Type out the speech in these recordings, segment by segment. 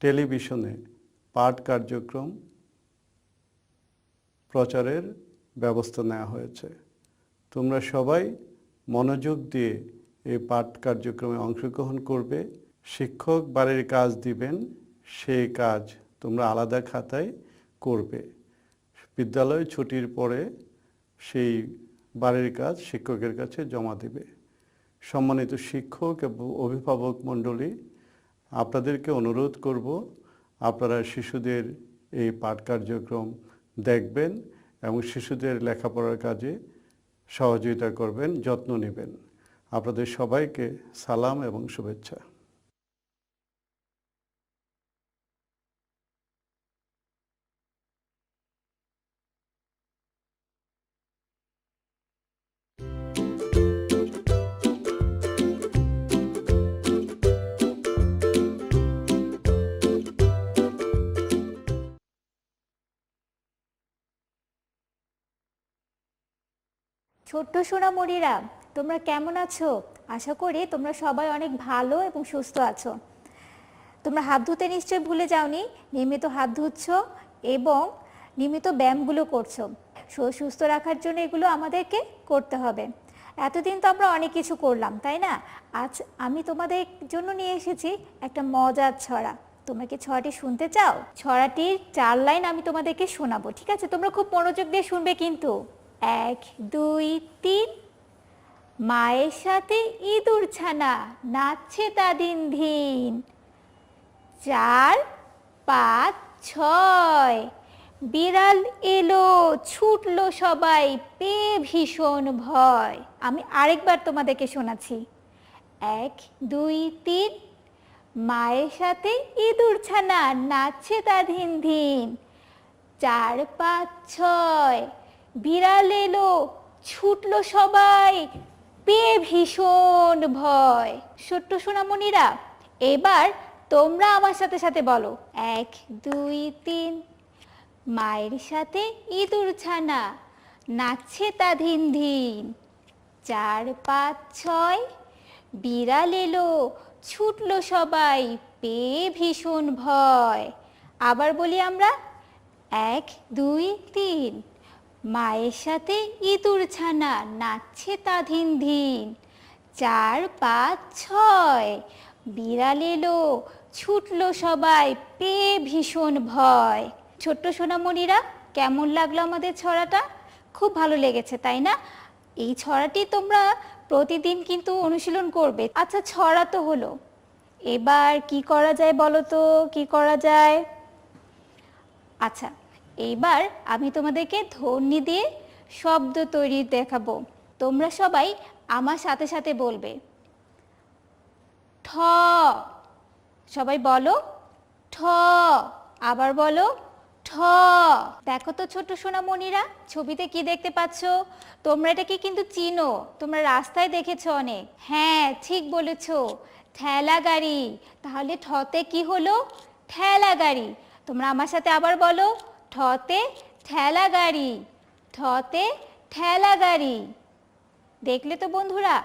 টেলিভিশনে পাঠ কার্যক্রম প্রচারের ব্যবস্থা নেওয়া হয়েছে। তোমরা সবাই মনোযোগ দিয়ে এই পাঠ কার্যক্রমে অংশগ্রহণ করবে। শিক্ষক বাড়ির কাজ দিবেন, সেই কাজ তোমরা আলাদা খাতায় করবে। বিদ্যালয় ছুটির পরে সেই বাড়ির কাজ শিক্ষকের কাছে জমা দেবে। সম্মানিত শিক্ষক এবং অভিভাবক মণ্ডলী, আপনাদেরকে অনুরোধ করব আপনারা শিশুদের এই পাঠ কার্যক্রম দেখবেন এবং শিশুদের লেখাপড়ার কাজে সহযোগিতা করবেন, যত্ন নেবেন। আপনাদের সবাইকে সালাম এবং শুভেচ্ছা। ছোট্ট সোনামণিরা, তোমরা কেমন আছো? আশা করি তোমরা সবাই অনেক ভালো এবং সুস্থ আছো। তোমরা হাত ধুতে নিশ্চয়ই ভুলে যাওনি। নিয়মিত হাত ধুচ্ছ এবং নিয়মিত ব্যায়ামগুলো করছো। সুস্থ রাখার জন্য এগুলো আমাদেরকে করতে হবে। এতদিন তো আমরা অনেক কিছু করলাম, তাই না? আজ আমি তোমাদের জন্য নিয়ে এসেছি একটা মজার ছড়া। তোমরা কি ছড়াটি শুনতে চাও? ছড়াটির 4 লাইন আমি তোমাদেরকে শোনাবো, ঠিক আছে? তোমরা খুব মনোযোগ দিয়ে শুনবে কিন্তু। 1 2 3। মায়ের সাথে ইঁদুর ছানা নাচছে তা দিন দিন। 4 5 6। বিড়াল এলো ছুটলো সবাই পেয়ে ভীষণ ভয়। আমি আরেকবার তোমাদেরকে শোনাচ্ছি। 1 2 3। মায়ের সাথে ইঁদুর ছানা নাচছে তা দিন দিন। 4 5 6। বিড়াল এলো ছুটলো সবাই পেয়ে ভীষণ ভয়। ছোট্ট সোনামণিরা, এবার তোমরা আমার সাথে সাথে বলো। 1 2 3। মায়ের সাথে ইঁদুর ছানা নাচছে তা দিন দিন। 4 5 6। বিড়াল এলো ছুটলো সবাই পেয়ে ভীষণ ভয়। আবার বলি আমরা। 1 2 3। মায়ের সাথে ইঁদুর ছানা নাচছে তা দিন দিন। 4 5 6। বিড়াল এলো ছুটলো সবাই পেয়ে ভীষণ ভয়। ছোট্ট সোনামণিরা, কেমন লাগলো আমাদের ছড়াটা? খুব ভালো লেগেছে, তাই না? এই ছড়াটি তোমরা প্রতিদিন কিন্তু অনুশীলন করবে। আচ্ছা, ছড়া তো হলো, এবার কি করা যায় বলো তো? কি করা যায়? আচ্ছা, এইবার আমি তোমাদেরকে ধ্বনি দিয়ে শব্দ তৈরি দেখাবো। তোমরা সবাই আমার সাথে সাথে বলবে। ঠ। সবাই বলো ঠ। আবার বলো ঠ। দেখো তো ছোট সোনামণিরা, ছবিতে কি দেখতে পাচ্ছ? তোমরা এটাকে কিন্তু চিনো, তোমরা রাস্তায় দেখেছো অনেক। হ্যাঁ, ঠিক বলেছো, ঠেলা গাড়ি। তাহলে ঠতে কি হলো? ঠেলা গাড়ি। তোমরা আমার সাথে আবার বলো। ঠতে ঠেলা গাড়ি। ঠতে ঠেলা গাড়ি। দেখলে তো বন্ধুরা?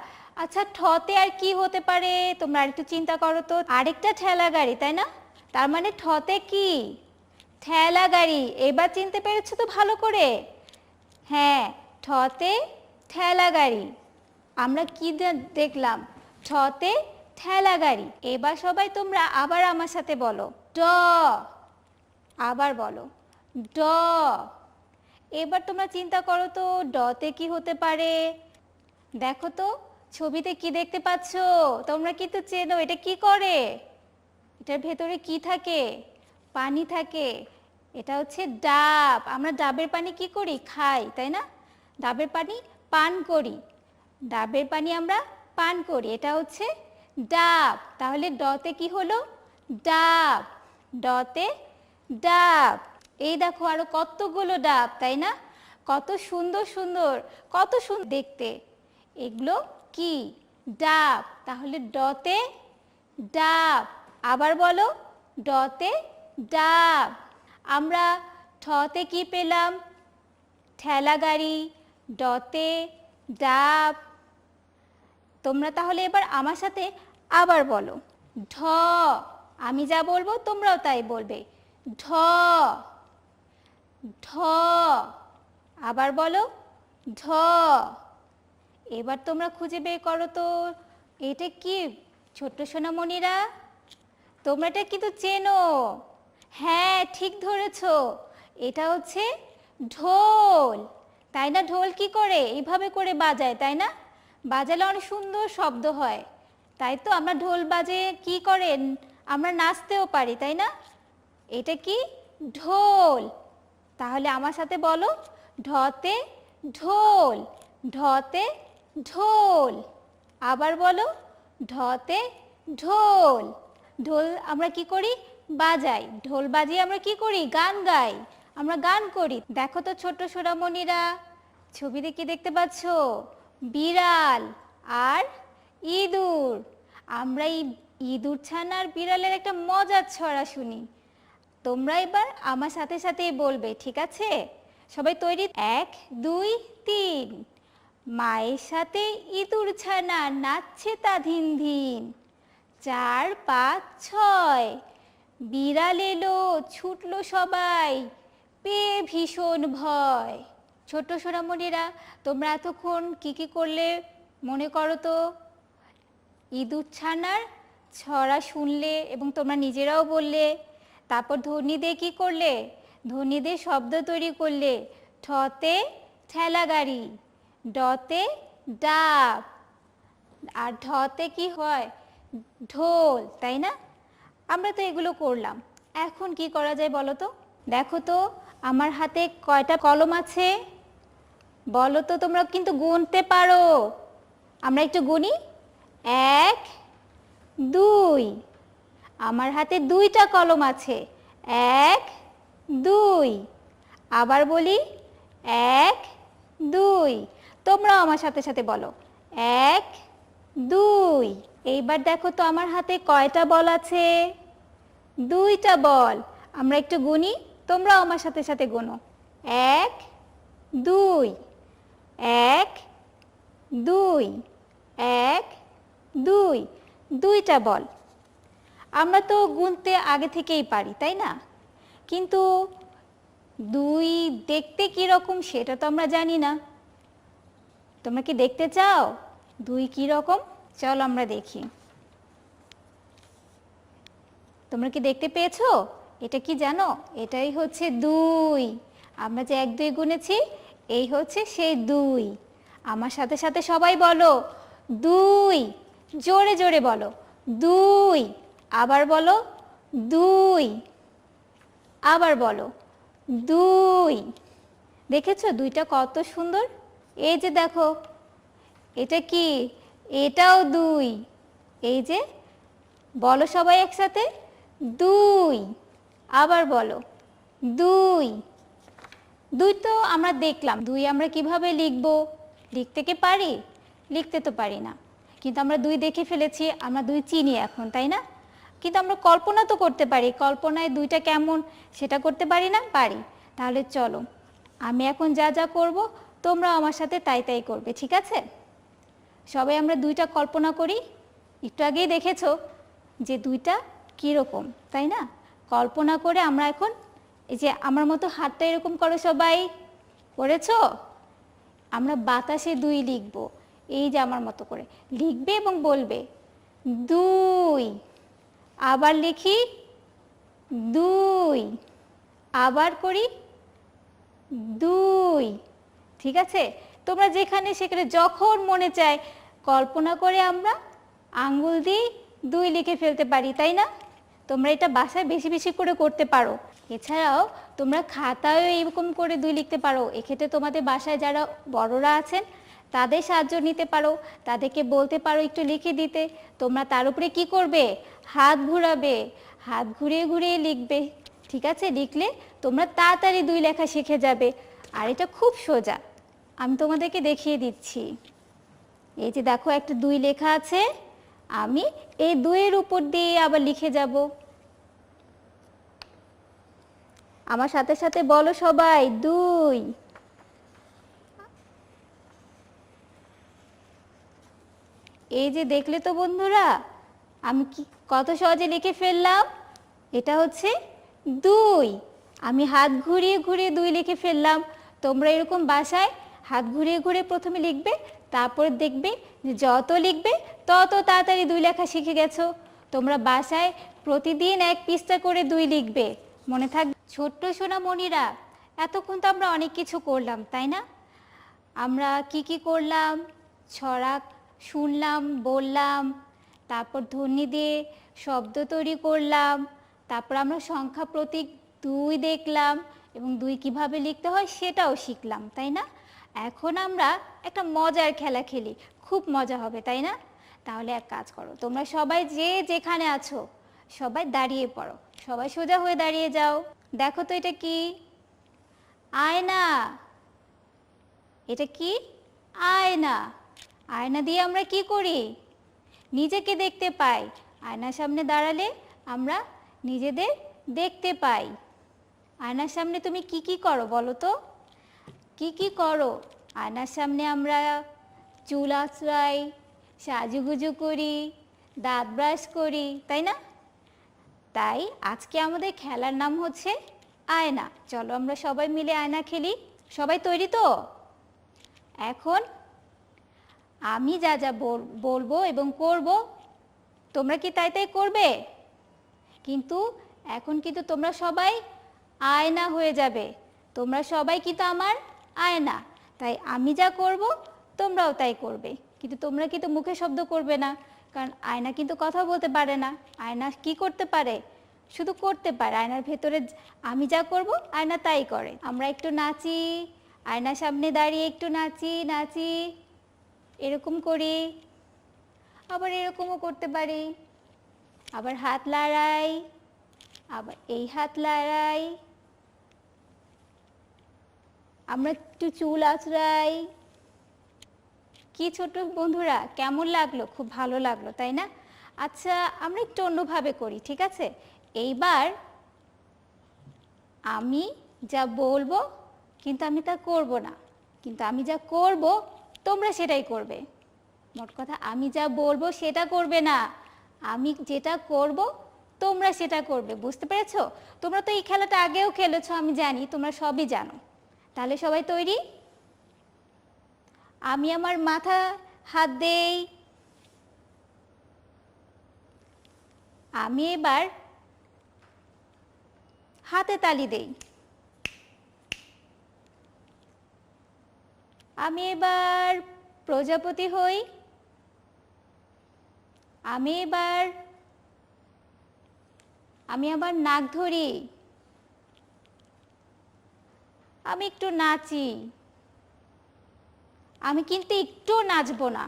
আচ্ছা, ঠতে আর কি হতে পারে? তোমরা আরেকটু চিন্তা করো তো। আরেকটা ঠেলা গাড়ি, তাই না? তার মানে ঠতে কি? ঠেলা গাড়ি। এবার চিনতে পেরেছো তো ভালো করে? হ্যাঁ, ঠতে ঠেলা গাড়ি। আমরা কি দেখলাম? ঠতে ঠেলা গাড়ি। এবার সবাই তোমরা আবার আমার সাথে বলো। ড। আবার বলো ড। এবার তোমরা চিন্তা করো তো, ডতে কি হতে পারে? দেখো তো ছবিতে কি দেখতে পাচ্ছ? তোমরা কিন্তু চেনো, এটা কি করে? এটার ভেতরে কি থাকে? পানি থাকে। এটা হচ্ছে ডাব। আমরা ডাবের পানি কি করি? খাই, তাই না? ডাবের পানি পান করি। ডাবের পানি আমরা পান করি। এটা হচ্ছে ডাব। তাহলে ডতে কি হলো? ডাব। ডতে ডাব। এই দেখো আরো কতগুলো ডাব, তাই না? কত সুন্দর সুন্দর, কত সুন্দর দেখতে। এগুলো কি? ডাব। তাহলে ডতে ডাব। আবার বলো, ডতে ডাব। আমরা ঠতে কি পেলাম? ঠেলা গাড়ি। ডতে ডাব। তোমরা তাহলে এবার আমার সাথে আবার বলো। ঢ। আমি যা বলবো তোমরাও তাই বলবে। ঢ, ঢ, আবার বলো ঢ। এবার তোমরা খুঁজে বের করো তো এটা কি ছোট্ট সোনামণিরা, তোমরা এটা কিন্তু চেনো। হ্যাঁ ঠিক ধরেছো, এটা হচ্ছে ঢোল, তাই না? ঢোল কি করে এইভাবে করে বাজায়, তাই না? বাজালে অনেক সুন্দর শব্দ হয়, তাই তো আমরা ঢোল বাজে কি করেন, আমরা নাচতেও পারি, তাই না? এটা কি ঢোল। তাহলে আমার সাথে বলো ঢতে ঢোল, ঢতে ঢোল। আবার বলো ঢতে ঢোল। ঢোল আমরা কি করি, বাজাই। ঢোল বাজিয়ে আমরা কি করি, গান গাই, আমরা গান করি। দেখো তো ছোট্ট সোনামণিরা, ছবিতে কি দেখতে পাচ্ছ, বিড়াল আর ইঁদুর। আমরা এই ইঁদুর ছানার বিড়ালের একটা মজার ছড়া শুনি, তোমরা এবার আমার সাথে সাথেই বলবে, ঠিক আছে? সবাই তৈরি? 1 2 3। মায়ের সাথে ইঁদুর ছানা নাচছে তা ধিন ধিন। 4 5 6। বিড়াল এলো ছুটলো সবাই, পেয়ে ভীষণ ভয়। ছোট্ট সোনামণিরা, তোমরা এতক্ষণ কি কি করলে মনে করো তো? ইঁদুর ছানার ছড়া শুনলে এবং তোমরা নিজেরাও বললে, তারপর ধ্বনি দিয়ে কি করলে, ধ্বনি দিয়ে শব্দ তৈরি করলে। ঠতে ঠেলা গাড়ি, ডতে ডাব, আর ঢতে কি হয়, ঢোল, তাই না? আমরা তো এগুলো করলাম, এখন কি করা যায় বলো তো? দেখো তো আমার হাতে কয়টা কলম আছে, বলো তো, তোমরা কিন্তু গুনতে পারো। আমরা একটু গুনি, 1 2। আমার হাতে 2টা কলম আছে, 1 2। আবার বলি 1 2। তোমরাও আমার সাথে সাথে বলো 1 2। এইবার দেখো তো আমার হাতে কয়টা বল আছে, 2টা বল। আমরা একটু গুনি, তোমরাও আমার সাথে সাথে গুনো, 1 2 1 2 1 2। 2টা বল। আমরা তো গুনতে আগে থেকেই পারি, তাই না? কিন্তু 2 দেখতে কীরকম সেটা তো আমরা জানি না। তোমরা কি দেখতে চাও 2 কীরকম? চলো আমরা দেখি। তোমরা কি দেখতে পেয়েছো? এটা কি জানো? এটাই হচ্ছে 2। আমরা যে 1 2 গুনেছি, এই হচ্ছে সেই 2। আমার সাথে সাথে সবাই বলো 2। জোরে জোরে বলো 2। আবার বলো 2। আবার বলো 2। দেখেছো 2টা কত সুন্দর? এই যে দেখো, এটা কি, এটাও 2। এই যে, বলো সবাই একসাথে 2। আবার বলো 2। 2 তো আমরা দেখলাম, 2 আমরা কিভাবে লিখবো? লিখতে কি পারি? লিখতে তো পারি না, কিন্তু আমরা 2 দেখে ফেলেছি, আমরা 2 চিনি এখন, তাই না? কিন্তু আমরা কল্পনা তো করতে পারি, কল্পনায় 2টা কেমন সেটা করতে পারি না? পারি। তাহলে চলো, আমি এখন যা যা করব তোমরা আমার সাথে তাই তাই করবে, ঠিক আছে? সবাই আমরা 2টা কল্পনা করি। একটু আগেই দেখেছো যে 2টা কীরকম, তাই না? কল্পনা করে আমরা এখন, এই যে আমার মতো হাতটা এরকম করো, সবাই করেছো? আমরা বাতাসে 2 লিখব, এই যে আমার মতো করে লিখবে এবং বলবে 2। আবার লিখি 2। আবার করি 2। ঠিক আছে? তোমরা যেখানে সেখানে যখন মনে চায় কল্পনা করে আমরা আঙ্গুল দিয়ে 2 লিখে ফেলতে পারি, তাই না? তোমরা এটা বাসায় বেশি বেশি করে করতে পারো। এছাড়াও তোমরা খাতায়ও এরকম করে 2 লিখতে পারো। এক্ষেত্রে তোমাদের বাসায় যারা বড়রা আছেন তাদের সাহায্য নিতে পারো, তাদেরকে বলতে পারো একটু লিখে দিতে। তোমরা তার উপরে কি করবে, হাত ঘুরাবে, হাত ঘুরিয়ে ঘুরিয়ে লিখবে, ঠিক আছে? লিখলে তোমরা তাড়াতাড়ি 2 লেখা শিখে যাবে। আর এটা খুব সোজা, আমি তোমাদেরকে দেখিয়ে দিচ্ছি। এই যে দেখো একটা 2 লেখা আছে, আমি এই 2 এর উপর দিয়ে আবার লিখে যাব। আমার সাথে সাথে বলো সবাই 2। এই যে দেখলে তো বন্ধুরা, আমি কি কত সহজে লিখে ফেললাম। এটা হচ্ছে 2। আমি হাত ঘুরিয়ে ঘুরিয়ে 2 লিখে ফেললাম। তোমরা এরকম বাসায় হাত ঘুরিয়ে ঘুরিয়ে প্রথমে লিখবে, তারপর দেখবে যে যত লিখবে তত তাড়াতাড়ি 2 লেখা শিখে গেছো। তোমরা বাসায় প্রতিদিন 1 পৃষ্ঠা করে 2 লিখবে, মনে থাকবে। ছোট্ট সোনামণিরা, এতক্ষণ তো আমরা অনেক কিছু করলাম, তাই না? আমরা কি করলাম? ছড়া শুনলাম, বললাম, তারপর ধ্বনি দিয়ে শব্দ তৈরি করলাম, তারপর আমরা সংখ্যা প্রতীক 2 দেখলাম এবং 2 কিভাবে লিখতে হয় সেটাও শিখলাম, তাই না? এখন আমরা একটা মজার খেলা খেলি, খুব মজা হবে, তাই না? তাহলে এক কাজ করো, তোমরা সবাই যে যেখানে আছো সবাই দাঁড়িয়ে পড়ো, সবাই সোজা হয়ে দাঁড়িয়ে যাও। দেখো তো এটা কি? আয়না। এটা কি? আয়না। আয়না দিয়ে আমরা কি করি? নিজেকে দেখতে পাই। আয়নার সামনে দাঁড়ালে আমরা নিজেদের দেখতে পাই। আয়নার সামনে তুমি কি করো বলো তো? কি করো? আয়নার সামনে আমরা চুল আঁচড়াই, সাজুগুজু করি, দাঁত ব্রাশ করি, তাই না? তাই আজকে আমাদের খেলার নাম হচ্ছে আয়না। চলো আমরা সবাই মিলে আয়না খেলি। সবাই তৈরি তো? এখন আমি যা যা বলবো এবং করব, তোমরা কি তাই তাই করবে? কিন্তু এখন কিন্তু তোমরা সবাই আয়না হয়ে যাবে। তোমরা সবাই কিন্তু আমার আয়না। তাই আমি যা করব তোমরাও তাই করবে, কিন্তু তোমরা কিন্তু মুখে শব্দ করবে না, কারণ আয়না কিন্তু কথা বলতে পারে না। আয়না কি করতে পারে? শুধু করতে পারে। আয়নার ভেতরে আমি যা করব আয়না তাই করে। আমরা একটু নাচি, আয়নার সামনে দাঁড়িয়ে একটু নাচি, এরকম করি, আবার এরকমও করতে পারি, আবার হাত লাড়াই, আবার এই হাত লাড়াই, আমরা একটু চুল আঁচড়াই। কি ছোট বন্ধুরা, কেমন লাগলো? খুব ভালো লাগলো, তাই না? আচ্ছা, আমরা একটু অন্যভাবে করি, ঠিক আছে? এইবার আমি যা বলবো কিন্তু আমি তা করব না, কিন্তু আমি যা করব তোমরা সেটাই করবে। মোট কথা, আমি যা বলবো সেটা করবে না, আমি যেটা করব তোমরা সেটা করবে। বুঝতে পেরেছো? তোমরা তো এই খেলাটা আগেও খেলেছো, আমি জানি, তোমরা সবই জানো। তাহলে সবাই তৈরি? আমি আমার মাথা হাত দেই। আমি এবার হাতে তালি দেই। আমি এবার প্রজাপতি হই। আমি আবার নাক ধরি। আমি একটু নাচি। আমি কিন্তু একটু নাচবো না।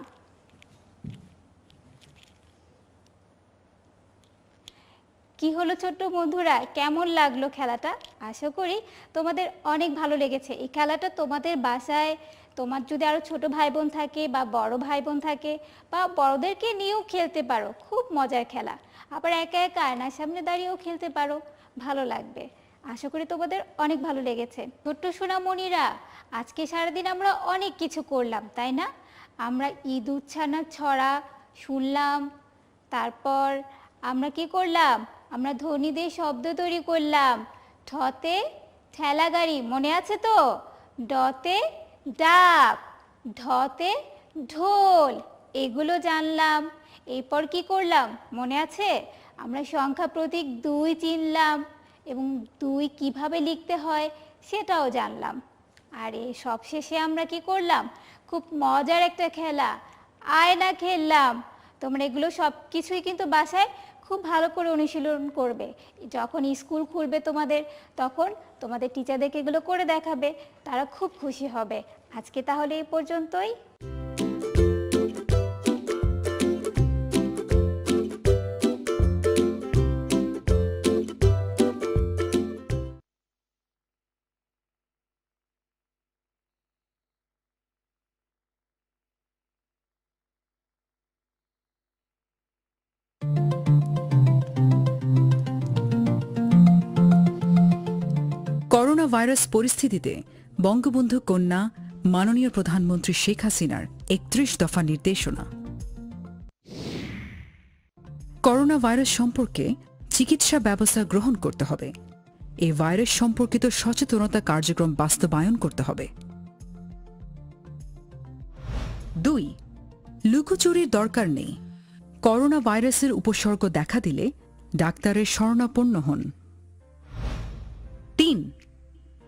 কি হলো ছোট্ট বন্ধুরা, কেমন লাগলো খেলাটা? আশা করি তোমাদের অনেক ভালো লেগেছে। এই খেলাটা তোমাদের বাসায়, তোমার যদি আরো ছোট ভাই বোন থাকে বা বড় ভাই বোন থাকে বা বড়দেরকে নিয়েও খেলতে পারো, খুব মজার খেলা। আবার একা একা আয়নার সামনে দাঁড়িয়েও খেলতে পারো, ভালো লাগবে। আশা করি তোমাদের অনেক ভালো লেগেছে। ছোট্ট সোনামণিরা, আজকে সারাদিন আমরা অনেক কিছু করলাম, তাই না? আমরা ইঁদুর ছানার ছড়া শুনলাম, তারপর আমরা কি করলাম? আমরা ধ্বনি দিয়ে শব্দ তৈরি করলাম। ঠতে ঠেলা গাড়ি, মনে আছে তো? ডতে ডাব, ঢতে ঢোল, এগুলো জানলাম। এরপর কি করলাম মনে আছে? আমরা সংখ্যা প্রতীক 2 চিনলাম এবং 2 কিভাবে লিখতে হয় সেটাও জানলাম। আর এই সবশেষে আমরা কি করলাম? খুব মজার একটা খেলা, আয়না খেললাম। তোমরা এগুলো সব কিছুই কিন্তু বাসায় খুব ভালো করে অনুশীলন করবে। যখন স্কুল খুলবে তোমাদের, তখন তোমাদের টিচারদেরকে এগুলো করে দেখাবে, তারা খুব খুশি হবে। আজকে তাহলে এই পর্যন্তই। করোনা ভাইরাস পরিস্থিতিতে বঙ্গবন্ধু কন্যা মাননীয় প্রধানমন্ত্রী শেখ হাসিনার 31 দফা নির্দেশনা। করোনা ভাইরাস সম্পর্কে চিকিৎসা ব্যবস্থা গ্রহণ করতে হবে। এই ভাইরাস সম্পর্কিত সচেতনতা কার্যক্রম বাস্তবায়ন করতে হবে। 2. লুকোচুরির দরকার নেই। করোনা ভাইরাসের উপসর্গ দেখা দিলে ডাক্তারের শরণাপন্ন হন। 3.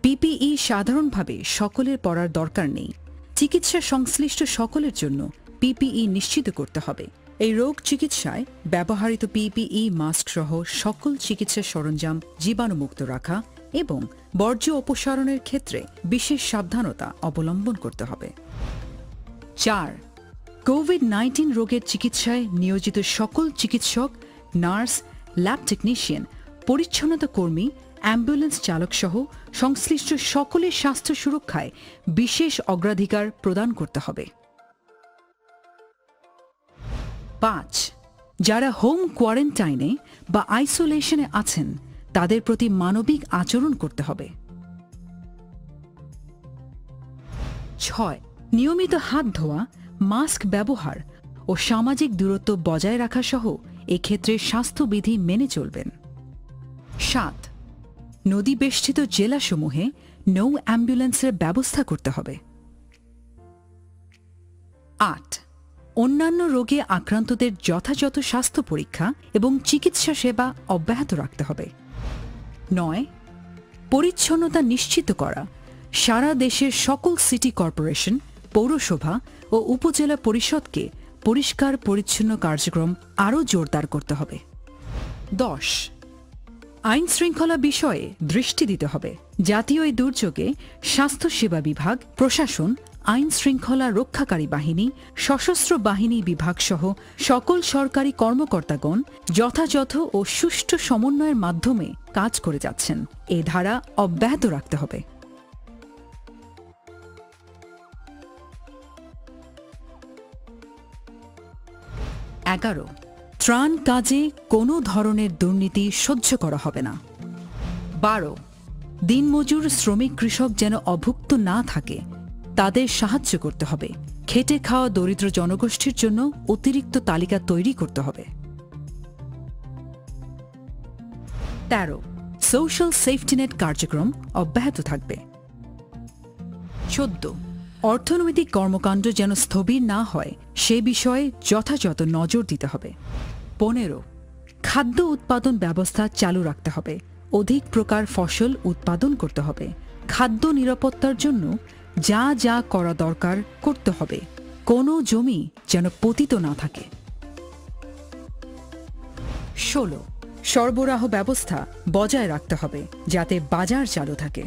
পিপিই সাধারণভাবে সকলের পরার দরকার নেই। চিকিৎসা সংশ্লিষ্ট সকলের জন্য পিপিই নিশ্চিত করতে হবে। এই রোগ চিকিৎসায় ব্যবহৃত পিপিই মাস্ক সহ সকল চিকিৎসা সরঞ্জাম জীবাণুমুক্ত রাখা এবং বর্জ্য অপসারণের ক্ষেত্রে বিশেষ সাবধানতা অবলম্বন করতে হবে। 4. কোভিড-19 রোগের চিকিৎসায় নিয়োজিত সকল চিকিৎসক, নার্স, ল্যাব টেকনিশিয়ান, পরিচ্ছন্নতা কর্মী, অ্যাম্বুলেন্স চালক সহ সংশ্লিষ্ট সকলের স্বাস্থ্য সুরক্ষায় বিশেষ অগ্রাধিকার প্রদান করতে হবে। 5. যারা হোম কোয়ারেন্টাইনে বা আইসোলেশনে আছেন তাদের প্রতি মানবিক আচরণ করতে হবে। 6. নিয়মিত হাত ধোয়া, মাস্ক ব্যবহার ও সামাজিক দূরত্ব বজায় রাখা সহ এক্ষেত্রে স্বাস্থ্যবিধি মেনে চলবেন। 7. নদী বেষ্টিত জেলাসমূহে নৌ অ্যাম্বুলেন্সের ব্যবস্থা করতে হবে। 8. অন্যান্য রোগে আক্রান্তদের যথাযথ স্বাস্থ্য পরীক্ষা এবং চিকিৎসা সেবা অব্যাহত রাখতে হবে। 9. পরিচ্ছন্নতা নিশ্চিত করা। সারা দেশের সকল সিটি কর্পোরেশন, পৌরসভা ও উপজেলা পরিষদকে পরিষ্কার পরিচ্ছন্ন কার্যক্রম আরও জোরদার করতে হবে। 10. আইন শৃঙ্খলা বিষয়ে দৃষ্টি দিতে হবে। জাতীয় এই দুর্যোগে স্বাস্থ্যসেবা বিভাগ, প্রশাসন, আইন শৃঙ্খলা রক্ষাকারী বাহিনী, সশস্ত্র বাহিনী বিভাগ সহ সকল সরকারি কর্মকর্তাগণ যথাযথ ও সুষ্ঠু সমন্বয়ের মাধ্যমে কাজ করে যাচ্ছেন। এ ধারা অব্যাহত রাখতে হবে। 11. ত্রাণ কাজে কোনো ধরনের দুর্নীতি সহ্য করা হবে না। 12. দিনমজুর, শ্রমিক, কৃষক যেন অভুক্ত না থাকে তাদের সাহায্য করতে হবে। খেটে খাওয়া দরিদ্র জনগোষ্ঠীর জন্য অতিরিক্ত তালিকা তৈরি করতে হবে। 13. সোশ্যাল সেফটিনেট কার্যক্রম অব্যাহত থাকবে। 14. অর্থনৈতিক কর্মকাণ্ড যেন স্থবির না হয় সে বিষয়ে যথাযথ নজর দিতে হবে। 15. খাদ্য উৎপাদন ব্যবস্থা চালু রাখতে হবে। অধিক প্রকার ফসল উৎপাদন করতে হবে। খাদ্য নিরাপত্তার জন্য যা যা করা দরকার করতে হবে। কোনো জমি যেন পতিত না থাকে। 16. সরবরাহ ব্যবস্থা বজায় রাখতে হবে যাতে বাজার চালু থাকে।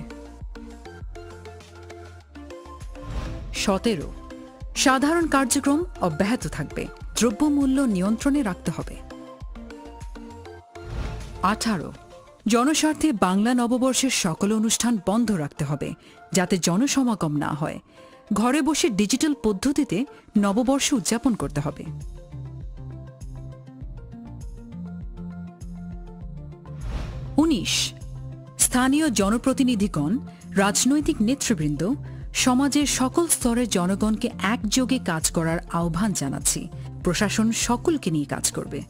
17. সাধারণ কার্যক্রম অব্যাহত থাকবে। দ্রব্যমূল্য নিয়ন্ত্রণে রাখতে হবে। 18. জনস্বার্থে বাংলা নববর্ষের সকল অনুষ্ঠান বন্ধ রাখতে হবে যাতে জনসমাগম না হয়। ঘরে বসে ডিজিটাল পদ্ধতিতে নববর্ষ উদযাপন করতে হবে। 19. স্থানীয় জনপ্রতিনিধিগণ, রাজনৈতিক নেতৃবৃন্দ, সমাজের সকল স্তরের জনগণকে একযোগে কাজ করার আহ্বান জানাচ্ছি। প্রশাসন সকলকে নিয়ে কাজ করবে।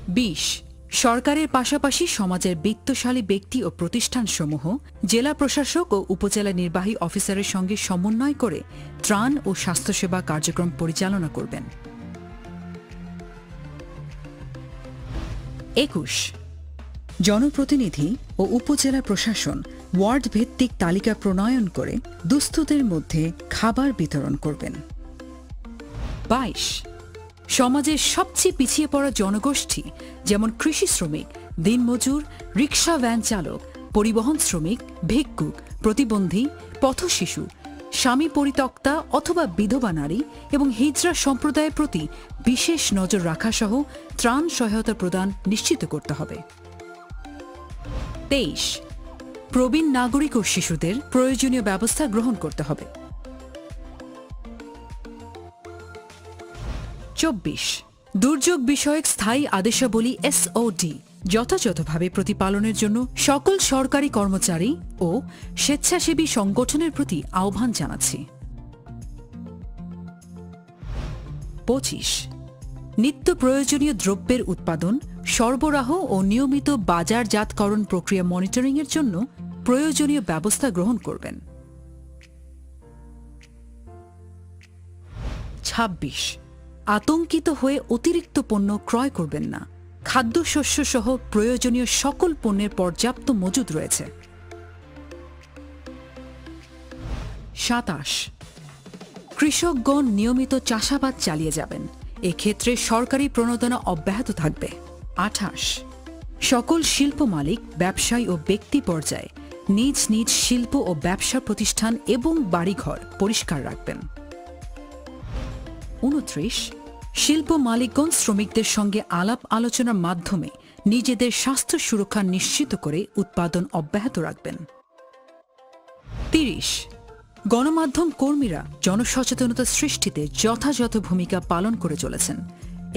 20. সরকারের পাশাপাশি সমাজের বিত্তশালী ব্যক্তি ও প্রতিষ্ঠানসমূহ জেলা প্রশাসক ও উপজেলা নির্বাহী অফিসারের সঙ্গে সমন্বয় করে ত্রাণ ও স্বাস্থ্যসেবা কার্যক্রম পরিচালনা করবেন। 21. জনপ্রতিনিধি ও উপজেলা প্রশাসন ওয়ার্ড ভিত্তিক তালিকা প্রণয়ন করে দুস্থদের মধ্যে খাবার বিতরণ করবেন। 22. সমাজের সবচেয়ে পিছিয়ে পড়া জনগোষ্ঠী যেমন কৃষি শ্রমিক, দিনমজুর, রিকশা ভ্যান চালক, পরিবহন শ্রমিক, ভিক্ষুক, প্রতিবন্ধী, পথশিশু, স্বামী পরিত্যক্তা অথবা বিধবা নারী এবং হিজড়া সম্প্রদায়ের প্রতি বিশেষ নজর রাখা সহ ত্রাণ সহায়তা প্রদান নিশ্চিত করতে হবে। 23. প্রবীণ নাগরিক ও শিশুদের প্রয়োজনীয় ব্যবস্থা গ্রহণ করতে হবে। 24. দুর্যোগ বিষয়ক স্থায়ী আদেশাবলী SOD যথাযথভাবে প্রতিপালনের জন্য সকল সরকারি কর্মচারী ও স্বেচ্ছাসেবী সংগঠনের প্রতি আহ্বান জানাচ্ছি। 25. নিত্য প্রয়োজনীয় দ্রব্যের উৎপাদন, সরবরাহ ও নিয়মিত বাজারজাতকরণ প্রক্রিয়া মনিটরিংয়ের জন্য প্রয়োজনীয় ব্যবস্থা গ্রহণ করবেন। ২৬ আতঙ্কিত হয়ে অতিরিক্ত পণ্য ক্রয় করবেন না। খাদ্যশস্য সহ প্রয়োজনীয় সকল পণ্যের পর্যাপ্ত মজুদ রয়েছে। ২৭ কৃষকগণ নিয়মিত চাষাবাদ চালিয়ে যাবেন। এক্ষেত্রে সরকারি প্রণোদনা অব্যাহত থাকবে। ২৮ সকল শিল্প মালিক, ব্যবসায়ী ও ব্যক্তি পর্যায়ে নিজ নিজ শিল্প ও ব্যবসা প্রতিষ্ঠান এবং বাড়িঘর পরিষ্কার রাখবেন। ২৯ শিল্প মালিকগণ শ্রমিকদের সঙ্গে আলাপ আলোচনার মাধ্যমে নিজেদের স্বাস্থ্য সুরক্ষা নিশ্চিত করে উৎপাদন অব্যাহত রাখবেন। ৩০ গণমাধ্যম কর্মীরা জনসচেতনতা সৃষ্টিতে যথাযথ ভূমিকা পালন করে চলেছেন।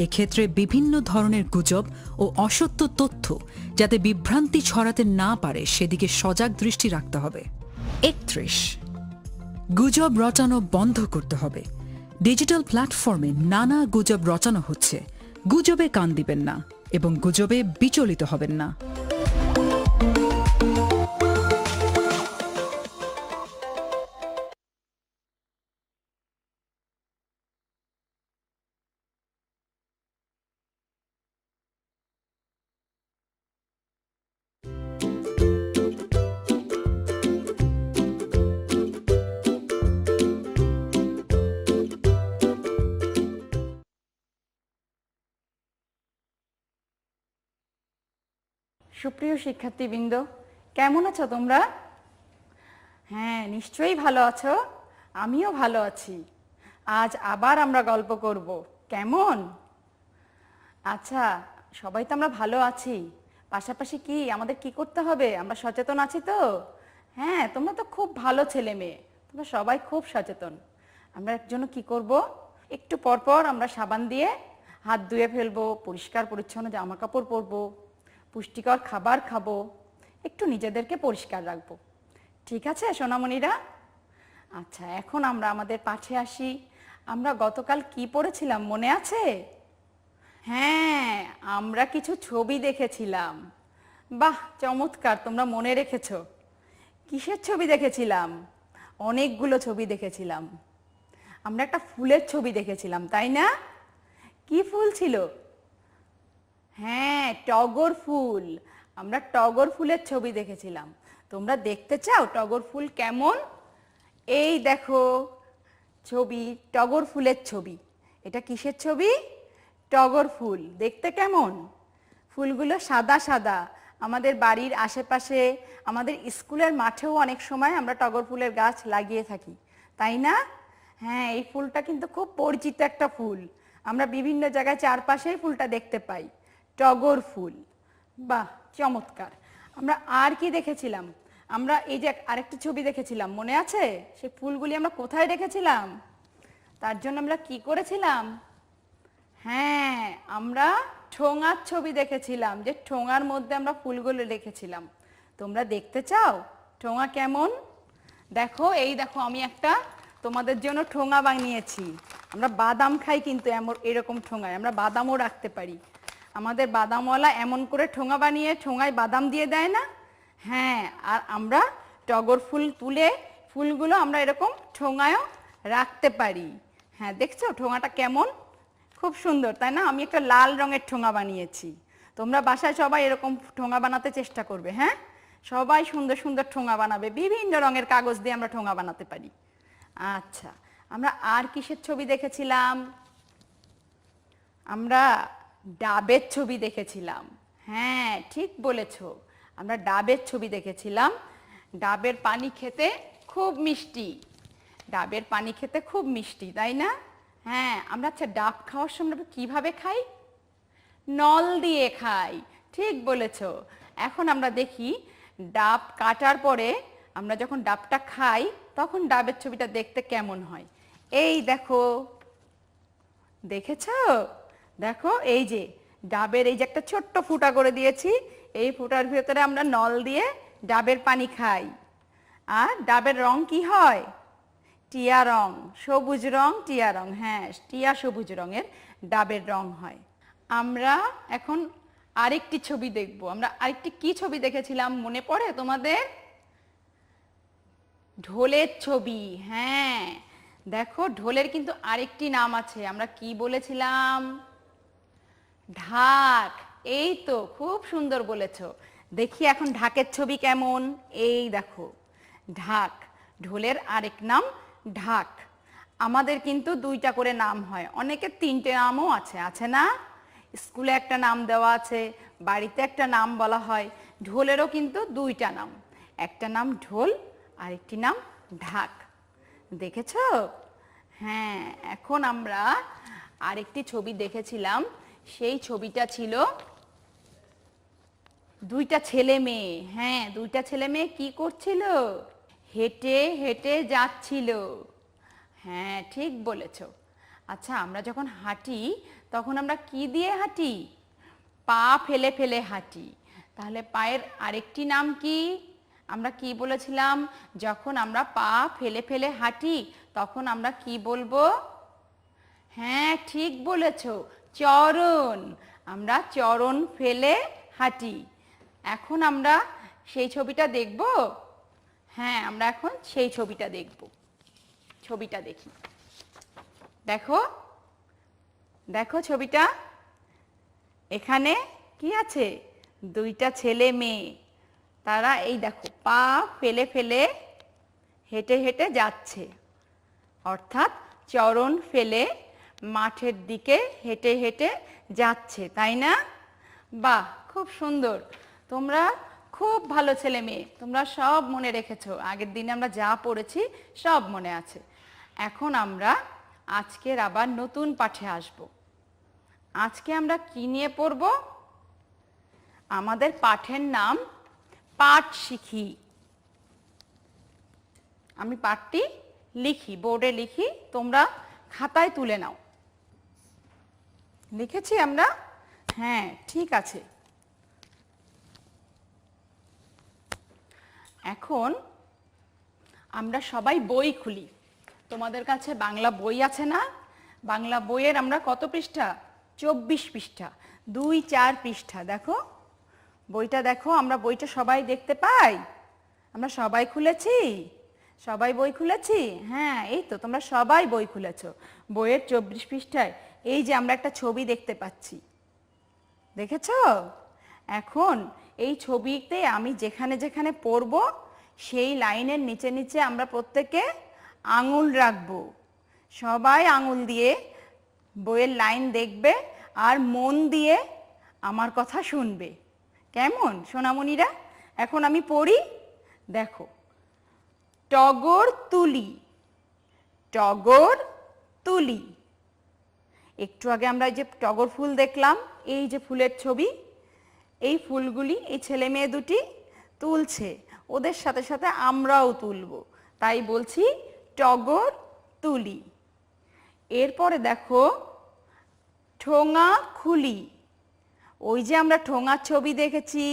এক্ষেত্রে বিভিন্ন ধরনের গুজব ও অসত্য তথ্য যাতে বিভ্রান্তি ছড়াতে না পারে সেদিকে সজাগ দৃষ্টি রাখতে হবে। ৩১ গুজব রটানো বন্ধ করতে হবে। ডিজিটাল প্ল্যাটফর্মে নানা গুজব রটানো হচ্ছে। গুজবে কান দিবেন না এবং গুজবে বিচলিত হবেন না। সুপ্রিয় শিক্ষার্থীবৃন্দ, কেমন আছো তোমরা? হ্যাঁ, নিশ্চয়ই ভালো আছো। আমিও ভালো আছি। আজ আবার আমরা গল্প করব, কেমন? আচ্ছা, সবাই তো আমরা ভালো আছি, পাশাপাশি কি আমাদের কি করতে হবে? আমরা সচেতন আছি তো? হ্যাঁ, তোমরা তো খুব ভালো ছেলে মেয়ে, তোমরা সবাই খুব সচেতন। আমরা এর জন্য কি করব? একটু পর পর আমরা সাবান দিয়ে হাত ধুয়ে ফেলবো, পরিষ্কার পরিচ্ছন্ন জামা কাপড় পরবো, পুষ্টিকর খাবার খাবো, একটু নিজেদেরকে পরিষ্কার রাখবো। ঠিক আছে সোনামণিরা? আচ্ছা, এখন আমরা আমাদের পাঠে আসি। আমরা গতকাল কি পড়েছিলাম মনে আছে? হ্যাঁ, আমরা কিছু ছবি দেখেছিলাম। বাহ, চমৎকার, তোমরা মনে রেখেছো। কিসের ছবি দেখেছিলাম? অনেকগুলো ছবি দেখেছিলাম। আমরা একটা ফুলের ছবি দেখেছিলাম, তাই না? কি ফুল ছিল? হ্যাঁ, টগর ফুল। আমরা টগর ফুলের ছবি দেখেছিলাম। তোমরা দেখতে চাও টগর ফুল কেমন? এই দেখো ছবি, টগর ফুলের ছবি। এটা কিসের ছবি? টগর ফুল। দেখতে কেমন? ফুলগুলো সাদা সাদা। আমাদের বাড়ির আশেপাশে, আমাদের স্কুলের মাঠেও অনেক সময় আমরা টগর ফুলের গাছ লাগিয়ে থাকি, তাই না? হ্যাঁ, এই ফুলটা কিন্তু খুব পরিচিত একটা ফুল। আমরা বিভিন্ন জায়গায় চারপাশেই ফুলটা দেখতে পাই, টগর ফুল। বাহ, চমৎকার। আমরা আর কি দেখেছিলাম? আমরা এই যে আরেকটা ছবি দেখেছিলাম, মনে আছে? সেই ফুলগুলি আমরা কোথায় রেখেছিলাম? তার জন্য আমরা কি করেছিলাম? হ্যাঁ, আমরা ঠোঙার ছবি দেখেছিলাম, যে ঠোঙার মধ্যে আমরা ফুলগুলো রেখেছিলাম। তোমরা দেখতে চাও ঠোঙা কেমন? দেখো, এই দেখো, আমি একটা তোমাদের জন্য ঠোঙা বানিয়েছি। আমরা বাদাম খাই কিন্তু এরকম ঠোঙায় আমরা বাদামও রাখতে পারি। আমাদের বাদামওয়ালা এমন করে ঠোঙা বানিয়ে ঠোঙায় বাদাম দিয়ে দেয় না? হ্যাঁ, আর আমরা টগর ফুল তুলে ফুলগুলো আমরা এরকম ঠোঙায়ও রাখতে পারি। হ্যাঁ, দেখছো ঠোঙাটা কেমন? খুব সুন্দর, তাই না? আমি একটা লাল রঙের ঠোঙা বানিয়েছি। তোমরা বাসায় সবাই এরকম ঠোঙা বানাতে চেষ্টা করবে। হ্যাঁ, সবাই সুন্দর সুন্দর ঠোঙা বানাবে। বিভিন্ন রঙের কাগজ দিয়ে আমরা ঠোঙা বানাতে পারি। আচ্ছা, আমরা আর কিসের ছবি দেখেছিলাম? আমরা ডাবের ছবি দেখেছিলাম। হ্যাঁ, ঠিক বলেছ, আমরা ডাবের ছবি দেখেছিলাম। ডাবের পানি খেতে খুব মিষ্টি। ডাবের পানি খেতে খুব মিষ্টি, তাই না? হ্যাঁ, আমরা আচ্ছা ডাব খাওয়ার সময় কিভাবে খাই? নল দিয়ে খাই। ঠিক বলেছ। এখন আমরা দেখি ডাব কাটার পরে আমরা যখন ডাবটা খাই তখন ডাবের ছবিটা দেখতে কেমন হয়। এই দেখো, দেখেছো? দেখো, এই যে ডাবের এই যে একটা ছোট্ট ফুটা করে দিয়েছি, এই ফুটার ভিতরে আমরা নল দিয়ে ডাবের পানি খাই। আর ডাবের রং কি হয়? টিয়া রং, সবুজ রং, টিয়া রং। হ্যাঁ, টিয়া সবুজ রঙের ডাবের রং হয়। আমরা এখন আরেকটি ছবি দেখব। আমরা আরেকটি কি ছবি দেখেছিলাম মনে পড়ে তোমাদের? ঢোলের ছবি। হ্যাঁ, দেখো ঢোলের কিন্তু আরেকটি নাম আছে। আমরা কি বলেছিলাম? ঢাক। এই তো, খুব সুন্দর বলেছো। দেখি এখন ঢাকের ছবি কেমন। এই দেখো ঢাক, ঢোলের আরেক নাম ঢাক। আমাদের কিন্তু 2টা করে নাম হয়, অনেকের 3টে নামও আছে, আছে না? স্কুলে একটা নাম দেওয়া আছে, বাড়িতে একটা নাম বলা হয়। ঢোলেরও কিন্তু 2টা নাম, একটা নাম ঢোল আর একটি নাম ঢাক। দেখেছো? হ্যাঁ, এখন আমরা আরেকটি ছবি দেখেছিলাম। সেই ছবিটা ছিল 2টা ছেলে মেয়ে। হ্যাঁ, 2টা ছেলে মেয়ে কি করছিল? হেঁটে হেঁটে যাচ্ছিল। হ্যাঁ, ঠিক বলেছো। আচ্ছা, আমরা যখন হাঁটি তখন আমরা কি দিয়ে হাঁটি? পা ফেলে ফেলে হাঁটি। তাহলে পায়ের আরেকটি নাম কি? আমরা কি বলেছিলাম? যখন আমরা পা ফেলে ফেলে হাঁটি তখন আমরা কি বলবো? হ্যাঁ, ঠিক বলেছো, চরণ। আমরা চরণ ফেলে হাঁটি। এখন আমরা সেই ছবিটা দেখব। হ্যাঁ, আমরা এখন সেই ছবিটা দেখব। ছবিটা দেখি। দেখো, দেখো ছবিটা। এখানে কি আছে? 2টা ছেলে মেয়ে। তারা এই দেখো পা ফেলে ফেলে হেঁটে হেঁটে যাচ্ছে, অর্থাৎ চরণ ফেলে মাঠের দিকে হেঁটে হেঁটে যাচ্ছে, তাই না? বাহ, খুব সুন্দর। তোমরা খুব ভালো ছেলে মেয়ে, তোমরা সব মনে রেখেছো। আগের দিনে আমরা যা পড়েছি সব মনে আছে। এখন আমরা আজকের আবার নতুন পাঠে আসব। আজকে আমরা কি নিয়ে পড়ব? আমাদের পাঠের নাম পাঠ শিখি। আমি পাঠটি লিখি, বোর্ডে লিখি, তোমরা খাতায় তুলে নাও। লিখেছি আমরা? হ্যাঁ, ঠিক আছে। এখন আমরা সবাই বই খুলি। তোমাদের কাছে বাংলা বই আছে না? বাংলা বইয়ের আমরা কত পৃষ্ঠা? 24 পৃষ্ঠা, 2-4 পৃষ্ঠা। দেখো বইটা, দেখো আমরা বইটা সবাই দেখতে পাই। আমরা সবাই খুলেছি? সবাই বই খুলেছি? হ্যাঁ, এই তো, তোমরা সবাই বই খুলেছো। বইয়ের 24 পৃষ্ঠায় এই যে আমরা একটা ছবি দেখতে পাচ্ছি, দেখেছো? এখন এই ছবিতে আমি যেখানে যেখানে পড়ব সেই লাইনের নিচে নিচে আমরা প্রত্যেকে আঙুল রাখবো। সবাই আঙুল দিয়ে বইয়ের লাইন দেখবে আর মন দিয়ে আমার কথা শুনবে। কেমন সোনামণিরা? এখন আমি পড়ি, দেখো। টগর তুলি, টগর তুলি। একটু আগে আমরা যে টগর ফুল দেখলাম, এই যে ফুলের ছবি, এই ফুলগুলি এই ছেলে মেয়ে দুটি তুলছে, ওদের সাথে সাথে আমরাও তুলবো, তাই বলছি টগর তুলি। এরপরে দেখো ঠোঙা খুলি। ওই যে আমরা ঠোঙার ছবি দেখেছি,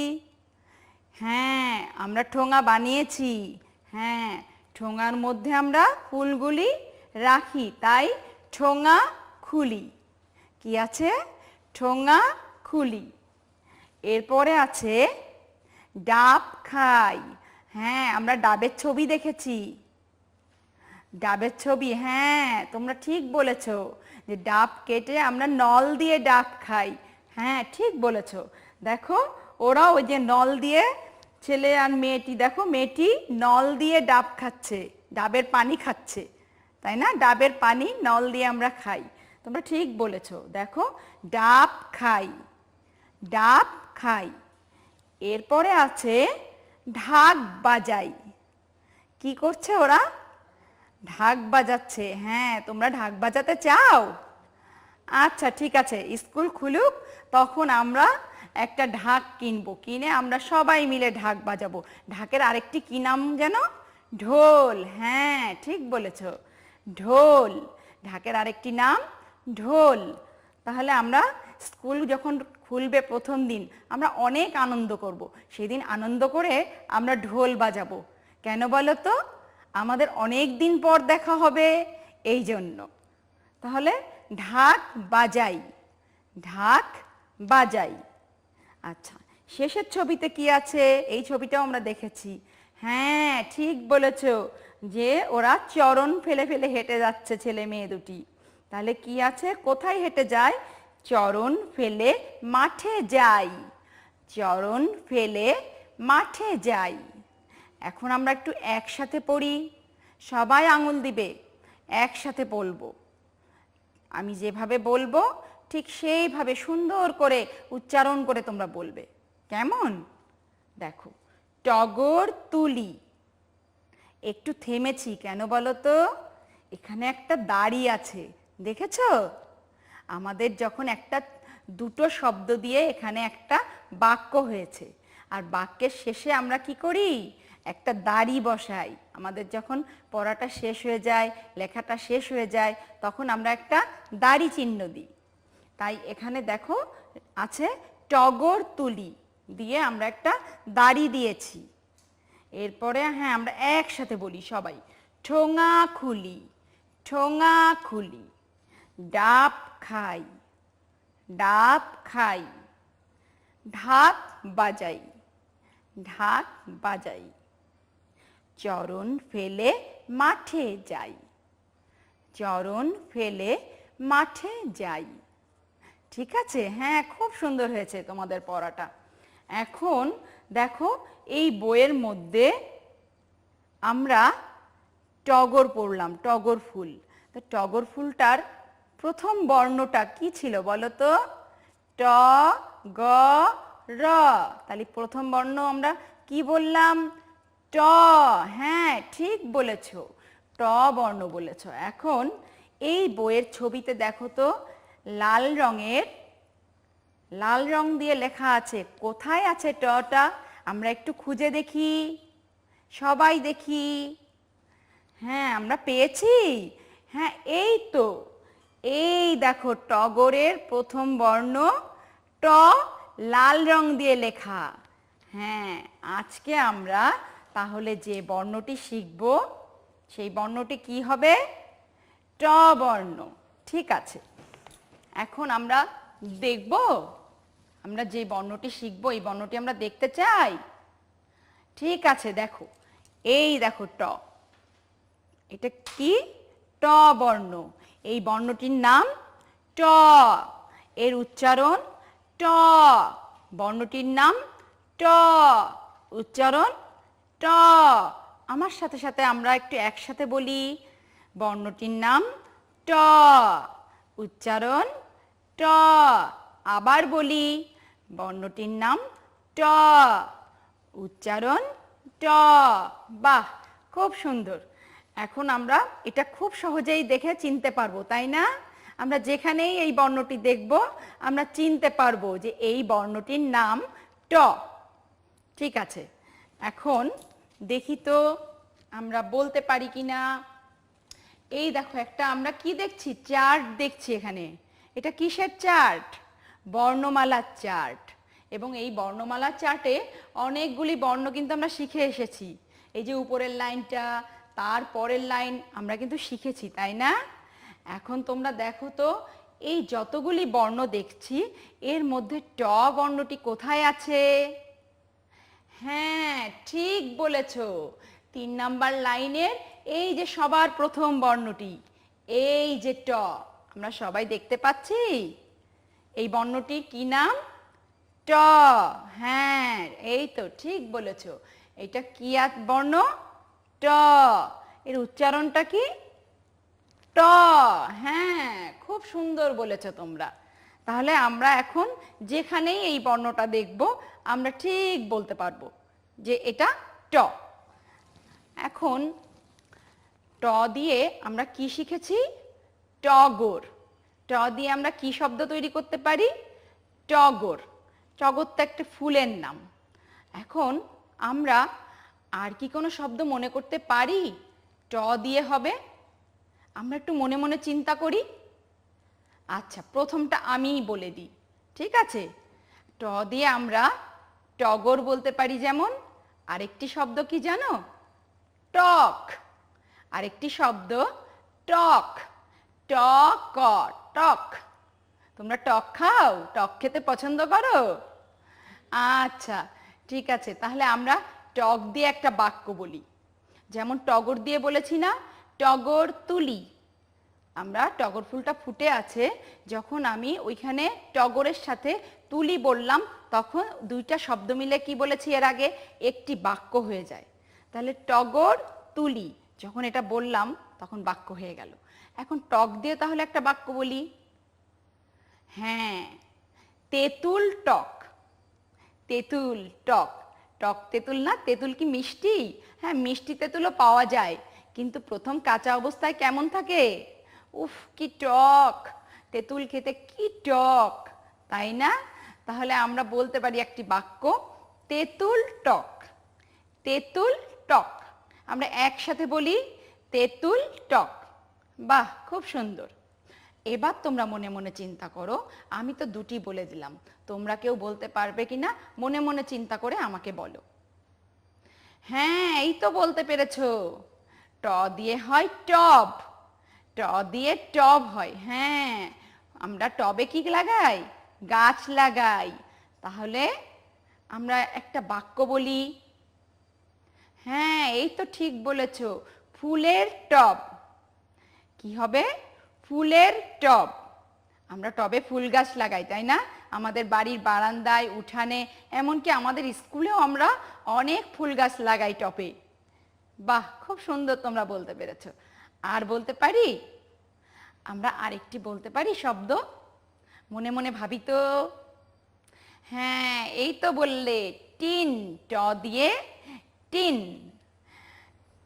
হ্যাঁ আমরা ঠোঙা বানিয়েছি। হ্যাঁ, ঠোঙার মধ্যে আমরা ফুলগুলি রাখি, তাই ঠোঙা খুলি। কি আছে? ঠোঙা খুলি। এরপরে আছে ডাব খাই। হ্যাঁ, আমরা ডাবের ছবি দেখেছি। ডাবের ছবি, হ্যাঁ তোমরা ঠিক বলেছো যে ডাব কেটে আমরা নল দিয়ে ডাব খাই। হ্যাঁ, ঠিক বলেছো। দেখো ওরা ওই যে নল দিয়ে, ছেলে আর মেয়েটি, দেখো মেয়েটি নল দিয়ে ডাব খাচ্ছে, ডাবের পানি খাচ্ছে, তাই না? ডাবের পানি নল দিয়ে আমরা খাই। তোমরা ঠিক বলেছো। দেখো ডাব খাই, ডাব খাই। এরপরে আছে ঢাক বাজাই। কি করছে ওরা? ঢাক বাজাচ্ছে। হ্যাঁ, তোমরা ঢাক বাজাতে চাও? আচ্ছা, ঠিক আছে, স্কুল খুলুক তখন আমরা একটা ঢাক কিনবো, কিনে আমরা সবাই মিলে ঢাক বাজাবো। ঢাকের আরেকটি কি নাম যেন? ঢোল। হ্যাঁ, ঠিক বলেছ, ঢোল। ঢাকের আরেকটি নাম ঢোল। তাহলে আমরা স্কুল যখন খুলবে প্রথম দিন আমরা অনেক আনন্দ করব। সেদিন আনন্দ করে আমরা ঢোল বাজাবো। কেন বলো তো? আমাদের অনেক দিন পর দেখা হবে, এই জন্য। তাহলে ঢাক বাজাই, ঢাক বাজাই। আচ্ছা, শেষের ছবিতে কি আছে? এই ছবিটাও আমরা দেখেছি। হ্যাঁ, ঠিক বলেছ যে ওরা চরণ ফেলে ফেলে হেঁটে যাচ্ছে ছেলে মেয়ে দুটি। তাহলে কি আছে? কোথায় হেঁটে যায়? চরণ ফেলে মাঠে যাই, চরণ ফেলে মাঠে যাই। এখন আমরা একটু একসাথে পড়ি, সবাই আঙুল দিবে, একসাথে বলবো। আমি যেভাবে বলবো ঠিক সেইভাবে সুন্দর করে উচ্চারণ করে তোমরা বলবে, কেমন? দেখো, টগর তুলি। একটু থেমেছি কেন বলো তো? এখানে একটা দাড়ি আছে, দেখেছো? আমাদের যখন একটা দুটো শব্দ দিয়ে এখানে একটা বাক্য হয়েছে, আর বাক্যের শেষে আমরা কি করি? একটা দাড়ি বসাই। আমাদের যখন পড়াটা শেষ হয়ে যায়, লেখাটা শেষ হয়ে যায়, তখন আমরা একটা দাড়ি চিহ্ন দিই। তাই এখানে দেখো আছে টগর তুলি দিয়ে আমরা একটা দাড়ি দিয়েছি। এরপরে হ্যাঁ, আমরা একসাথে বলি সবাই, ঠোঙা খুলি, ঠোঙা খুলি। ডাব খাই, ডাব খাই। ঢাক বাজাই, ঢাক বাজাই। চরণ ফেলে মাঠে যাই, চরণ ফেলে মাঠে যাই। ঠিক আছে? হ্যাঁ, খুব সুন্দর হয়েছে তোমাদের পড়াটা। এখন দেখো, এই বইয়ের মধ্যে আমরা টগর পড়লাম, টগর ফুল। তো টগর ফুলটার প্রথম বর্ণটা কি ছিল বলো তো? ট গ র। তাহলে প্রথম বর্ণ আমরা কি বললাম? ট। হ্যাঁ, ঠিক বলেছ, ট বর্ণ বলেছ। এখন এই বইয়ের ছবিতে দেখো তো, লাল রঙের, লাল রং দিয়ে লেখা আছে। কোথায় আছে টটা? আমরা একটু খুঁজে দেখি, সবাই দেখি। হ্যাঁ, আমরা পেয়েছি। হ্যাঁ, এই তো, এই দেখো টগরের প্রথম বর্ণ ট, লাল রং দিয়ে লেখা। হ্যাঁ, আজকে আমরা তাহলে যে বর্ণটি শিখব সেই বর্ণটি কি হবে? ট বর্ণ। ঠিক আছে, এখন আমরা দেখব, আমরা যে বর্ণটি শিখব এই বর্ণটি আমরা দেখতে চাই। ঠিক আছে, দেখো, এই দেখো ট, এটা কি? ট বর্ণ। এই বর্ণটির নাম ট, এর উচ্চারণ ট। বর্ণটির নাম ট, উচ্চারণ ট। আমার সাথে সাথে আমরা একটু একসাথে বলি, বর্ণটির নাম ট, উচ্চারণ ট। আবার বলি, বর্ণটির নাম ট, উচ্চারণ ট। বাহ, খুব সুন্দর। এখন আমরা এটা খুব সহজেই দেখে চিনতে পারবো, তাই না? আমরা যেখানেই এই বর্ণটি দেখব আমরা চিনতে পারবো যে এই বর্ণটির নাম ট। ঠিক আছে, এখন দেখি তো আমরা বলতে পারি কিনা। এই দেখো, একটা আমরা কি দেখছি? চার্ট দেখছি এখানে। এটা কিসের চার্ট? বর্ণমালার চার্ট। এবং এই বর্ণমালার চার্টে অনেকগুলি বর্ণ কিন্তু আমরা শিখে এসেছি। এই যে উপরের লাইনটা, তার পরের লাইন আমরা কিন্তু শিখেছি, তাই না? এখন তোমরা দেখো তো, এই যতগুলি বর্ণ দেখছি এর মধ্যে ট বর্ণটি কোথায় আছে? হ্যাঁ, ঠিক বলেছ, 3 নাম্বার লাইনের এই যে সবার প্রথম বর্ণটি, এই যে ট, আমরা সবাই দেখতে পাচ্ছি। এই বর্ণটির কি নাম? ট। হ্যাঁ, এই তো ঠিক বলেছ, এটা কি বর্ণ? ট। এর উচ্চারণটা কি? ট। হ্যাঁ, খুব সুন্দর বলেছ তোমরা। তাহলে আমরা এখন যেখানেই এই বর্ণটা দেখব আমরা ঠিক বলতে পারবো যে এটা ট। এখন ট দিয়ে আমরা কি শিখেছি? টগর। ট দিয়ে আমরা কি শব্দ তৈরি করতে পারি? টগর। টগর তো একটা ফুলের নাম। এখন আমরা আর কি কোনো শব্দ মনে করতে পারি ট দিয়ে হবে? আমরা একটু মনে মনে চিন্তা করি। আচ্ছা, প্রথমটা আমিই বলে দিই, ঠিক আছে? ট দিয়ে আমরা টগর বলতে পারি। যেমন আরেকটি শব্দ কি জানো? টক। আরেকটি শব্দ টক, টকট। টক। তোমরা টক খাও? টক খেতে পছন্দ করো? আচ্ছা, ঠিক আছে, তাহলে আমরা টক দিয়ে একটা বাক্য বলি। যেমন টগর দিয়ে বলেছি না, টগর তুলি। আমরা টগর ফুলটা ফুটে আছে, যখন আমি ওইখানে টগরের সাথে তুলি বললাম, তখন দুইটা শব্দ মিলে কি বলেছি এর আগে, একটি বাক্য হয়ে যায়। তাহলে টগর তুলি, যখন এটা বললাম তখন বাক্য হয়ে গেল। এখন টক দিয়ে তাহলে একটা বাক্য বলি। হ্যাঁ, তেঁতুল টক। তেঁতুল টক। টক তেঁতুল না, তেঁতুল কি মিষ্টি? হ্যাঁ, মিষ্টি তেঁতুলও পাওয়া যায়, কিন্তু প্রথম কাঁচা অবস্থায় কেমন থাকে? উফ, কি টক! তেঁতুল খেতে কি টক, তাই না? তাহলে আমরা বলতে পারি একটি বাক্য, তেঁতুল টক। তেঁতুল টক। আমরা একসাথে বলি, তেঁতুল টক। বাহ, খুব সুন্দর। এবার তোমরা মনে মনে চিন্তা করো, আমি তো দুটি বলে দিলাম, তোমরা কেউ বলতে পারবে কিনা মনে মনে চিন্তা করে আমাকে বলো। হ্যাঁ, এই তো বলতে পেরেছো, ট দিয়ে হয় টব। ট দিয়ে টব হয়। হ্যাঁ, আমরা টবে কি লাগাই? গাছ লাগাই। তাহলে আমরা একটা বাক্য বলি। হ্যাঁ, এই তো ঠিক বলেছো, ফুলের টব। কি হবে? ফুলের টব। আমরা টবে ফুল গাছ লাগাই, তাই না? আমাদের বাড়ির বারান্দায়, উঠানে, এমনকি আমাদের স্কুলেও আমরা অনেক ফুল গাছ লাগাই টবে। বাহ, খুব সুন্দর তোমরা বলতে পেরেছো। আর বলতে পারি? আমরা আরেকটি বলতে পারি শব্দ, মনে মনে ভাবি তো। হ্যাঁ, এই তো বললে, টিন। ট দিয়ে টিন।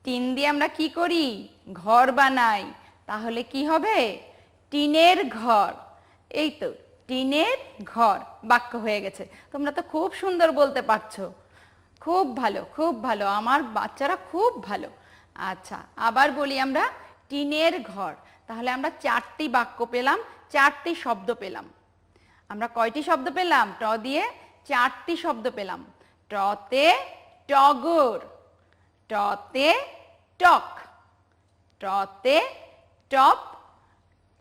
টিন দিয়ে আমরা কি করি? ঘর বানাই। তাহলে কি হবে? টিনের ঘর। এই তো, টিনের ঘর। বাক্য হয়ে গেছে। তোমরা তো খুব সুন্দর বলতে পারছো। খুব ভালো, খুব ভালো, আমার বাচ্চারা খুব ভালো। আচ্ছা, আবার বলি আমরা, টিনের ঘর। তাহলে আমরা 4টি বাক্য পেলাম, 4টি শব্দ পেলাম। আমরা কয়টি শব্দ পেলাম? ট দিয়ে 4টি শব্দ পেলাম। টতে টগর, টতে টক, টতে টপ,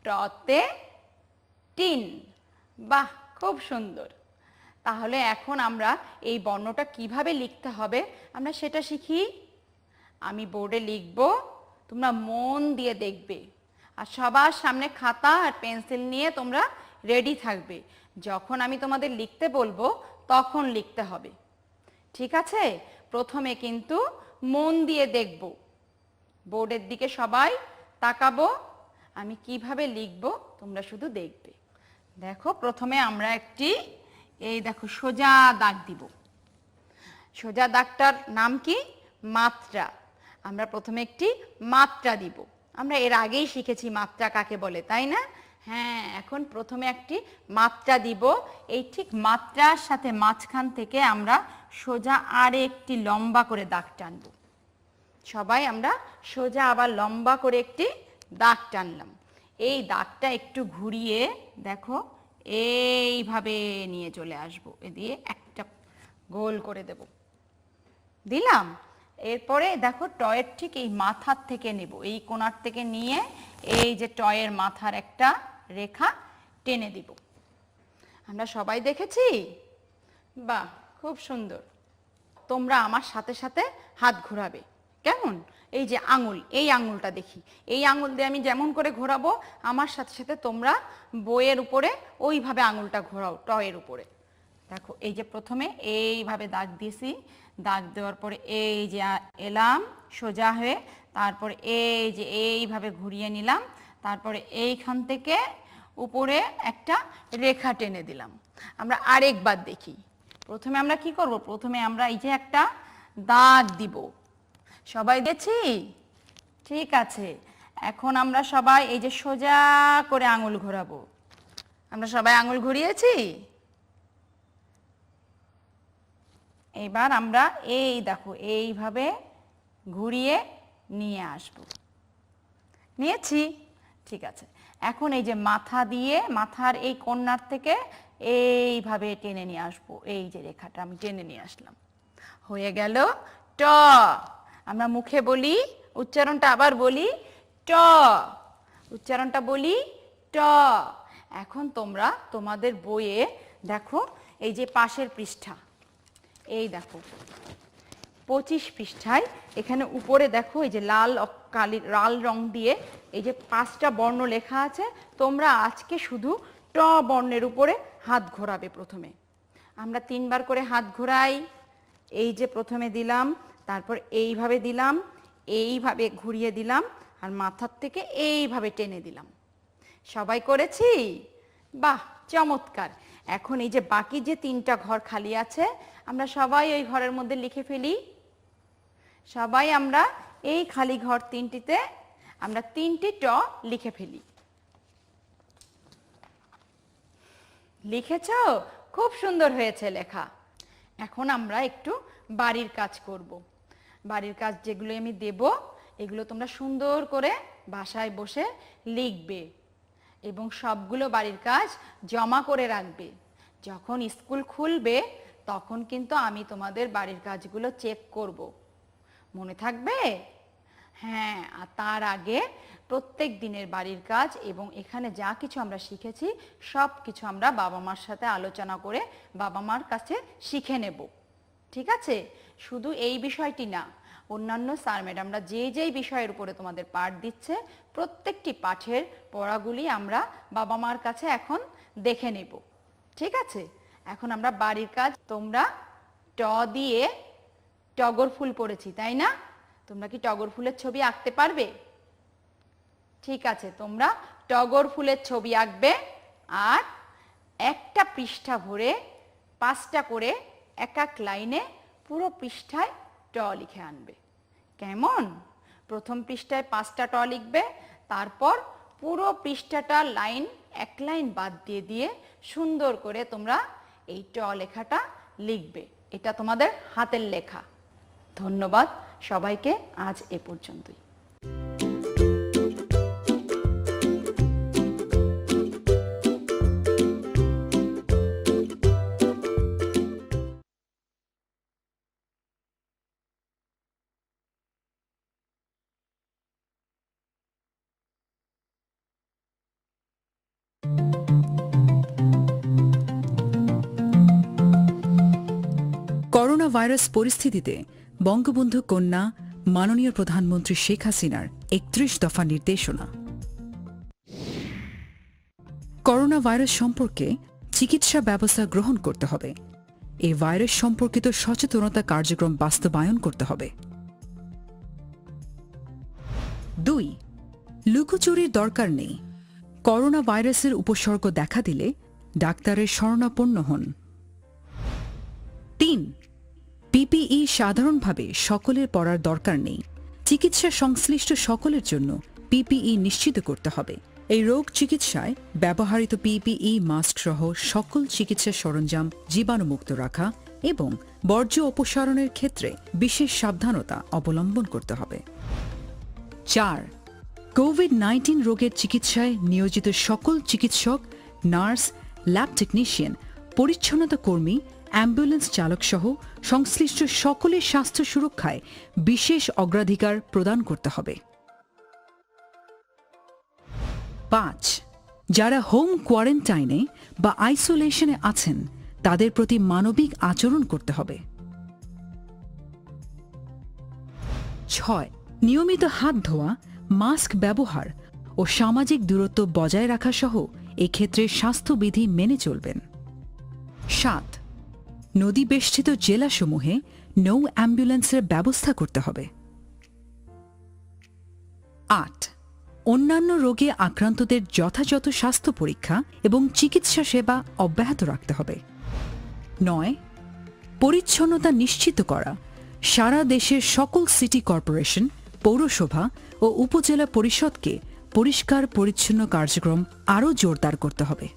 টতে টিন। বাহ, খুব সুন্দর। তাহলে এখন আমরা এই বর্ণটা কিভাবে লিখতে হবে আমরা সেটা শিখি। আমি বোর্ডে লিখব, তোমরা মন দিয়ে দেখবে, আর সবার সামনে খাতা আর পেন্সিল নিয়ে তোমরা রেডি থাকবে। যখন আমি তোমাদের লিখতে বলবো তখন লিখতে হবে, ঠিক আছে? প্রথমে কিন্তু মন দিয়ে দেখব, বোর্ডের দিকে সবাই তাকাবো, আমি কিভাবে লিখব তোমরা শুধু দেখবে। দেখো, প্রথমে আমরা একটি, এই দেখো, সোজা দাগ দিব। সোজা দাগটার নাম কি? মাত্রা। আমরা প্রথমে একটি মাত্রা দিব। আমরা এর আগেই শিখেছি মাত্রা কাকে বলে, তাই না? হ্যাঁ, এখন প্রথমে একটি মাত্রা দিব। এই ঠিক মাত্রার সাথে মাঝখান থেকে আমরা সোজা আর একটি লম্বা করে দাগ টানব। সবাই আমরা সোজা আবার লম্বা করে একটি দাগ টানলাম। এই দাগটা একটু ঘুরিয়ে দেখো, এইভাবে নিয়ে চলে আসবো, এ দিয়ে একটা গোল করে দেব, দিলাম। এরপরে দেখো, টয়ের ঠিক এই মাথার থেকে নেব, এই কোণার থেকে নিয়ে এই যে টয়ের মাথার একটা রেখা টেনে দিব। আমরা সবাই দেখেছি? বাহ, খুব সুন্দর। তোমরা আমার সাথে সাথে হাত ঘোরাবে, কেমন? এই যে আঙুল, এই আঙুলটা দেখি, এই আঙুল দিয়ে আমি যেমন করে ঘোরাবো, আমার সাথে সাথে তোমরা বইয়ের উপরে ওইভাবে আঙুলটা ঘোরাও, টয়ের উপরে। দেখো, এই যে প্রথমে এইভাবে দাগ দিয়েছি, দাগ দেওয়ার পরে এই যে এলাম সোজা হয়ে, তারপরে এই যে এইভাবে ঘুরিয়ে নিলাম, তারপরে এইখান থেকে উপরে একটা রেখা টেনে দিলাম। আমরা আরেকবার দেখি। প্রথমে আমরা কি করব? প্রথমে আমরা এই যে একটা দাগ দিব। সবাই দেখছি? ঠিক আছে। এখন আমরা সবাই এই যে সোজা করে আঙুল ঘোরাবো। আমরা সবাই আঙুল ঘুরিয়েছি। এবার আমরা এই দেখো, এইভাবে ঘুরিয়ে নিয়ে আসব। নিয়েছি? ঠিক আছে। এখন এই যে মাথা দিয়ে, মাথার এই কোণার থেকে এইভাবে টেনে নিয়ে আসবো। এই যে রেখাটা আমি টেনে নিয়ে আসলাম, হয়ে গেল ট। আমরা মুখে বলি, উচ্চারণটা আবার বলি, ট। উচ্চারণটা বলি, ট। ট। এখন তোমরা তোমাদের বইয়ে দেখো, এই যে পাশের পৃষ্ঠা, এই দেখো 25 পৃষ্ঠায় এখানে উপরে দেখো এই যে লাল রং দিয়ে এই যে 5টা বর্ণ লেখা আছে। তোমরা আজকে শুধু ট বর্ণের উপরে হাত ঘোরাবে। প্রথমে আমরা 3 বার করে হাত ঘোরাই। এই যে প্রথমে দিলাম, তারপর এইভাবে দিলাম, এইভাবে ঘুরিয়ে দিলাম, আর মাথার থেকে এইভাবে টেনে দিলাম। সবাই করেছি? বাহ, চমৎকার। এখন এই যে বাকি যে 3টা ঘর খালি আছে, আমরা সবাই ওই ঘরের মধ্যে লিখে ফেলি। সবাই আমরা এই খালি ঘর 3টিতে আমরা 3টি ট লিখে ফেলি। লিখেছো? খুব সুন্দর হয়েছে লেখা। এখন আমরা একটু বাড়ির কাজ করব। বাড়ির কাজ যেগুলো আমি দেব, এগুলো তোমরা সুন্দর করে বাসায় বসে লিখবে এবং সবগুলো বাড়ির কাজ জমা করে রাখবে। যখন স্কুল খুলবে তখন কিন্তু আমি তোমাদের বাড়ির কাজগুলো চেক করব। মনে থাকবে? হ্যাঁ, আর তার আগে প্রত্যেক দিনের বাড়ির কাজ এবং এখানে যা কিছু আমরা শিখেছি সব কিছু আমরা বাবা মার সাথে আলোচনা করে বাবা মার কাছে শিখে নেব। ঠিক আছে? শুধু এই বিষয়টি না, অন্যান্য স্যার ম্যাডামরা যেই বিষয়ের উপরে তোমাদের পাঠ দিচ্ছে প্রত্যেকটি পাঠের পড়াগুলি আমরা বাবা মার কাছে এখন দেখে নেব। ঠিক আছে? এখন আমরা বাড়ির কাজ, তোমরা ট দিয়ে টগর ফুল পড়েছি, তাই না? তোমরা কি টগর ফুলের ছবি আঁকতে পারবে? ঠিক আছে, তোমরা টগর ফুলের ছবি আঁকবে আর একটা পৃষ্ঠা ভরে 5টা করে এক এক লাইনে পুরো পৃষ্ঠায় ট লিখে আনবে। কেমন? প্রথম পৃষ্ঠায় 5টা ট লিখবে, তারপর পুরো পৃষ্ঠাটা এক লাইন বাদ দিয়ে সুন্দর করে তোমরা এই ট লেখাটা লিখবে। এটা তোমাদের হাতের লেখা। ধন্যবাদ সবাইকে, আজ এ পর্যন্তই। করোনা ভাইরাস পরিস্থিতিতে বঙ্গবন্ধু কন্যা মাননীয় প্রধানমন্ত্রী শেখ হাসিনার 31 দফা নির্দেশনা। করোনা ভাইরাস সম্পর্কে চিকিৎসা ব্যবস্থা গ্রহণ করতে হবে। এই ভাইরাস সম্পর্কিত সচেতনতা কার্যক্রম বাস্তবায়ন করতে হবে। 2. লুকোচুরির দরকার নেই। করোনা ভাইরাসের উপসর্গ দেখা দিলে ডাক্তারের শরণাপন্ন হন। 3. পিপিই সাধারণভাবে সকলের পরার দরকার নেই। চিকিৎসা সংশ্লিষ্ট সকলের জন্য পিপিই নিশ্চিত করতে হবে। এই রোগ চিকিৎসায় ব্যবহৃত পিপিই মাস্ক সহ সকল চিকিৎসা সরঞ্জাম জীবাণুমুক্ত রাখা এবং বর্জ্য অপসারণের ক্ষেত্রে বিশেষ সাবধানতা অবলম্বন করতে হবে। 4. কোভিড-19 রোগের চিকিৎসায় নিয়োজিত সকল চিকিৎসক, নার্স, ল্যাব টেকনিশিয়ান, পরিচ্ছন্নতা কর্মী, অ্যাম্বুলেন্স চালক সহ সংশ্লিষ্ট সকলের স্বাস্থ্য সুরক্ষায় বিশেষ অগ্রাধিকার প্রদান করতে হবে। 5. যারা হোম কোয়ারেন্টাইনে বা আইসোলেশনে আছেন তাদের প্রতি মানবিক আচরণ করতে হবে। 6. নিয়মিত হাত ধোয়া, মাস্ক ব্যবহার ও সামাজিক দূরত্ব বজায় রাখা সহ এক্ষেত্রে স্বাস্থ্যবিধি মেনে চলবেন। 7. নদী বেষ্টিত জেলাসমূহে নৌ অ্যাম্বুলেন্সের ব্যবস্থা করতে হবে। 8. অন্যান্য রোগে আক্রান্তদের যথাযথ স্বাস্থ্য পরীক্ষা এবং চিকিৎসা সেবা অব্যাহত রাখতে হবে। 9. পরিচ্ছন্নতা নিশ্চিত করা, সারা দেশের সকল সিটি কর্পোরেশন, পৌরসভা ও উপজেলা পরিষদকে পরিষ্কার পরিচ্ছন্ন কার্যক্রম আরও জোরদার করতে হবে।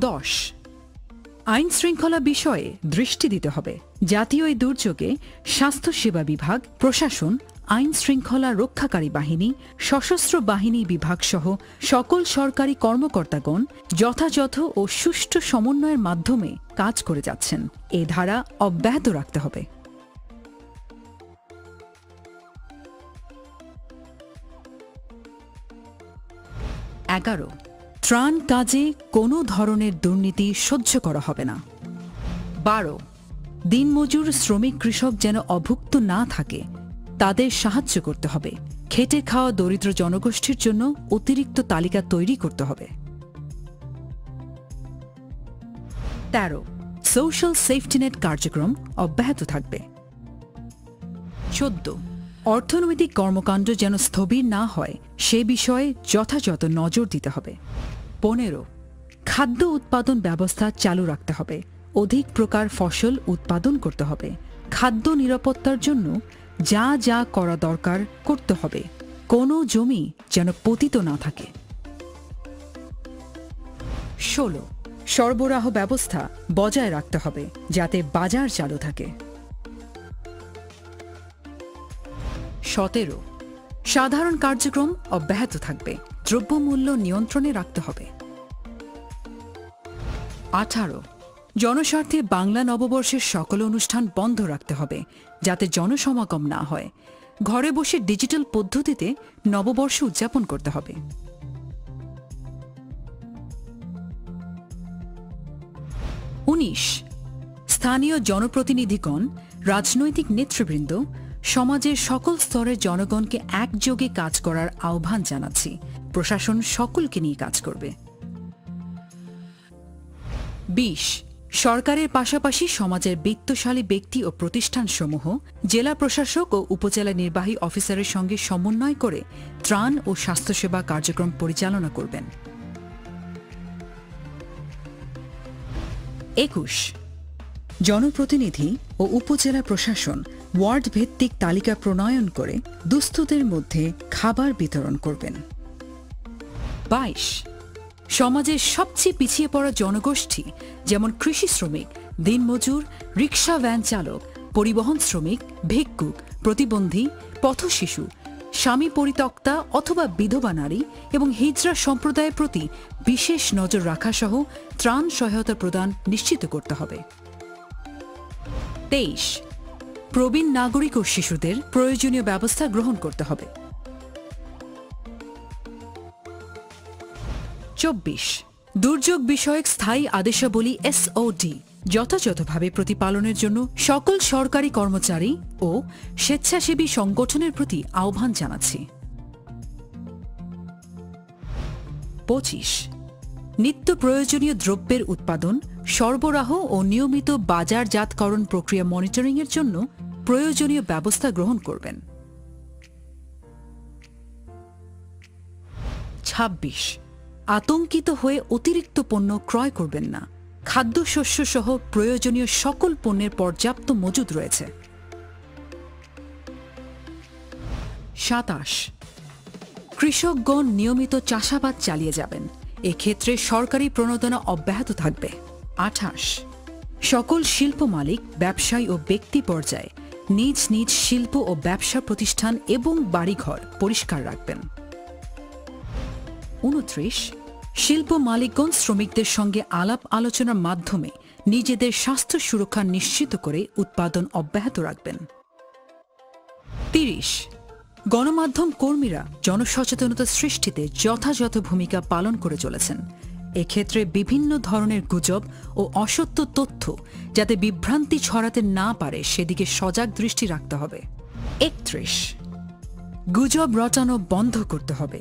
10. আইন শৃঙ্খলা বিষয়ে দৃষ্টি দিতে হবে। জাতীয় এই দুর্যোগে স্বাস্থ্যসেবা বিভাগ, প্রশাসন, আইন শৃঙ্খলা রক্ষাকারী বাহিনী, সশস্ত্র বাহিনী বিভাগ সহ সকল সরকারি কর্মকর্তাগণ যথাযথ ও সুষ্ঠু সমন্বয়ের মাধ্যমে কাজ করে যাচ্ছেন। এ ধারা অব্যাহত রাখতে হবে। 11. ত্রাণ কাজে কোনো ধরনের দুর্নীতি সহ্য করা হবে না। 12 দিনমজুর শ্রমিক কৃষক যেন অভুক্ত না থাকে তাদের সাহায্য করতে হবে। খেটে খাওয়া দরিদ্র জনগোষ্ঠীর জন্য অতিরিক্ত তালিকা তৈরি করতে হবে। 13 সোশ্যাল সেফটি নেট কার্যক্রম অব্যাহত থাকবে। 14 অর্থনৈতিক কর্মকাণ্ড যেন স্থবির না হয় সে বিষয়ে যথাযথ নজর দিতে হবে। 15 খাদ্য উৎপাদন ব্যবস্থা চালু রাখতে হবে। অধিক প্রকার ফসল উৎপাদন করতে হবে। খাদ্য নিরাপত্তার জন্য যা যা করা দরকার করতে হবে। কোনো জমি যেন পতিত না থাকে। 16 সরবরাহ ব্যবস্থা বজায় রাখতে হবে যাতে বাজার চালু থাকে। 17 সাধারণ কার্যক্রম অব্যাহত থাকবে। দ্রব্যমূল্য নিয়ন্ত্রণে রাখতে হবে। 18 জনস্বার্থে বাংলা নববর্ষের সকল অনুষ্ঠান বন্ধ রাখতে হবে যাতে জনসমাগম না হয়। ঘরে বসে ডিজিটাল পদ্ধতিতে নববর্ষ উদযাপন করতে হবে। 19 স্থানীয় জনপ্রতিনিধিগণ, রাজনৈতিক নেতৃবৃন্দ, সমাজের সকল স্তরের জনগণকে একযোগে কাজ করার আহ্বান জানাচ্ছি। প্রশাসন সকলকে নিয়ে কাজ করবে। 20 সরকারের পাশাপাশি সমাজের বিত্তশালী ব্যক্তি ও প্রতিষ্ঠানসমূহ জেলা প্রশাসক ও উপজেলা নির্বাহী অফিসারের সঙ্গে সমন্বয় করে ত্রাণ ও স্বাস্থ্যসেবা কার্যক্রম পরিচালনা করবেন। 21 জনপ্রতিনিধি ও উপজেলা প্রশাসন ওয়ার্ড ভিত্তিক তালিকা প্রণয়ন করে দুস্থদের মধ্যে খাবার বিতরণ করবেন। 22 সমাজের সবচেয়ে পিছিয়ে পড়া জনগোষ্ঠী যেমন কৃষি শ্রমিক, দিনমজুর, রিকশা ভ্যান চালক, পরিবহন শ্রমিক, ভিক্ষুক, প্রতিবন্ধী, পথশিশু, স্বামী পরিত্যক্তা অথবা বিধবা নারী এবং হিজড়া সম্প্রদায়ের প্রতি বিশেষ নজর রাখা সহ ত্রাণ সহায়তা প্রদান নিশ্চিত করতে হবে। 23 প্রবীণ নাগরিক ও শিশুদের প্রয়োজনীয় ব্যবস্থা গ্রহণ করতে হবে। 24 দুর্যোগ বিষয়ক স্থায়ী আদেশাবলী SOD যথাযথভাবে প্রতিপালনের জন্য সকল সরকারি কর্মচারী ও স্বেচ্ছাসেবী সংগঠনের প্রতি আহ্বান জানাচ্ছি। 25 নিত্য প্রয়োজনীয় দ্রব্যের উৎপাদন, সরবরাহ ও নিয়মিত বাজারজাতকরণ প্রক্রিয়া মনিটরিংয়ের জন্য প্রয়োজনীয় ব্যবস্থা গ্রহণ করবেন। 26 আতঙ্কিত হয়ে অতিরিক্ত পণ্য ক্রয় করবেন না। খাদ্যশস্য সহ প্রয়োজনীয় সকল পণ্যের পর্যাপ্ত মজুদ রয়েছে। 27 কৃষকগণ নিয়মিত চাষাবাদ চালিয়ে যাবেন। এক্ষেত্রে সরকারি প্রণোদনা অব্যাহত থাকবে। 28 সকল শিল্প মালিক, ব্যবসায়ী ও ব্যক্তি পর্যায়ে নিজ নিজ শিল্প ও ব্যবসা প্রতিষ্ঠান এবং বাড়িঘর পরিষ্কার রাখবেন। 29 শিল্প মালিকগণ শ্রমিকদের সঙ্গে আলাপ আলোচনার মাধ্যমে নিজেদের স্বাস্থ্য সুরক্ষা নিশ্চিত করে উৎপাদন অব্যাহত রাখবেন। 30 গণমাধ্যম কর্মীরা জনসচেতনতা সৃষ্টিতে যথাযথ ভূমিকা পালন করে চলেছেন। এক্ষেত্রে বিভিন্ন ধরনের গুজব ও অসত্য তথ্য যাতে বিভ্রান্তি ছড়াতে না পারে সেদিকে সজাগ দৃষ্টি রাখতে হবে। 31 গুজব রটানো বন্ধ করতে হবে।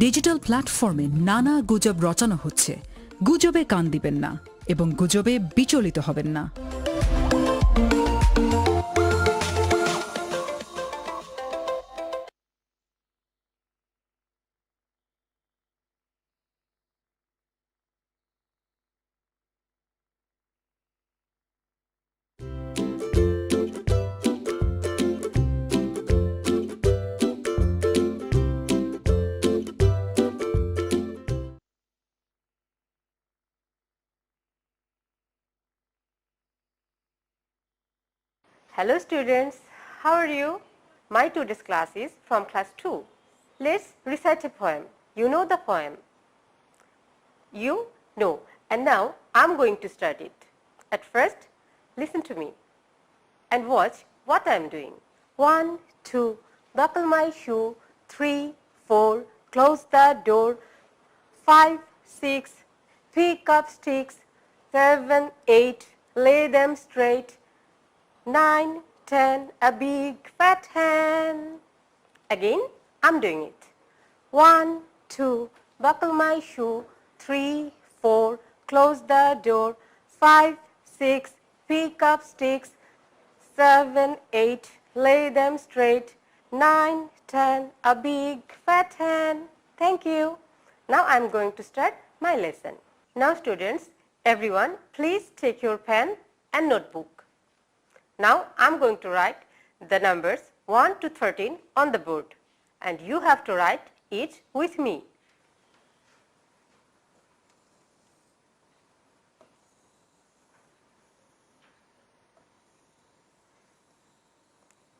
ডিজিটাল প্ল্যাটফর্মে নানা গুজব রটানো হচ্ছে। গুজবে কান দিবেন না এবং গুজবে বিচলিত হবেন না। Hello students, how are you? My today's class is from class 2. Let's recite a poem. You know the poem? You know, and now I'm going to start it. At first, listen to me and watch what I'm doing. 1, 2, buckle my shoe. 3, 4, close the door. 5, 6, pick up sticks. 7, 8, lay them straight. 9, 10, a big fat hen. Again, I'm doing it. 1, 2, buckle my shoe. 3, 4, close the door. 5, 6, pick up sticks. 7, 8, lay them straight. 9, 10, a big fat hen. Thank you. Now I'm going to start my lesson. Now students, everyone, please take your pen and notebook. Now I'm going to write the numbers 1 to 13 on the board, and you have to write each with me.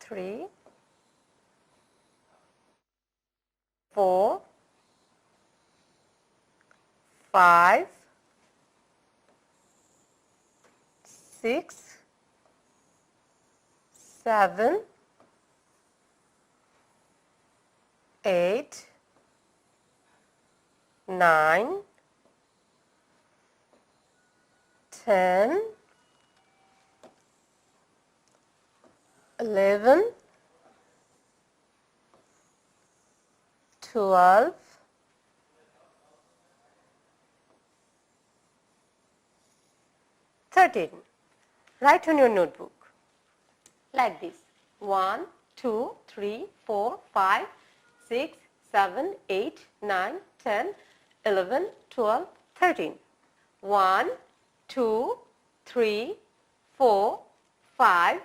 Three, 4, 5, 6, 7, 8, 9, 10, 11, 12, 13. Write on your notebook like this. 1, 2, 3, 4, 5, 6, 7, 8, 9, 10, 11, 12, 13. 1, 2, 3, 4, 5,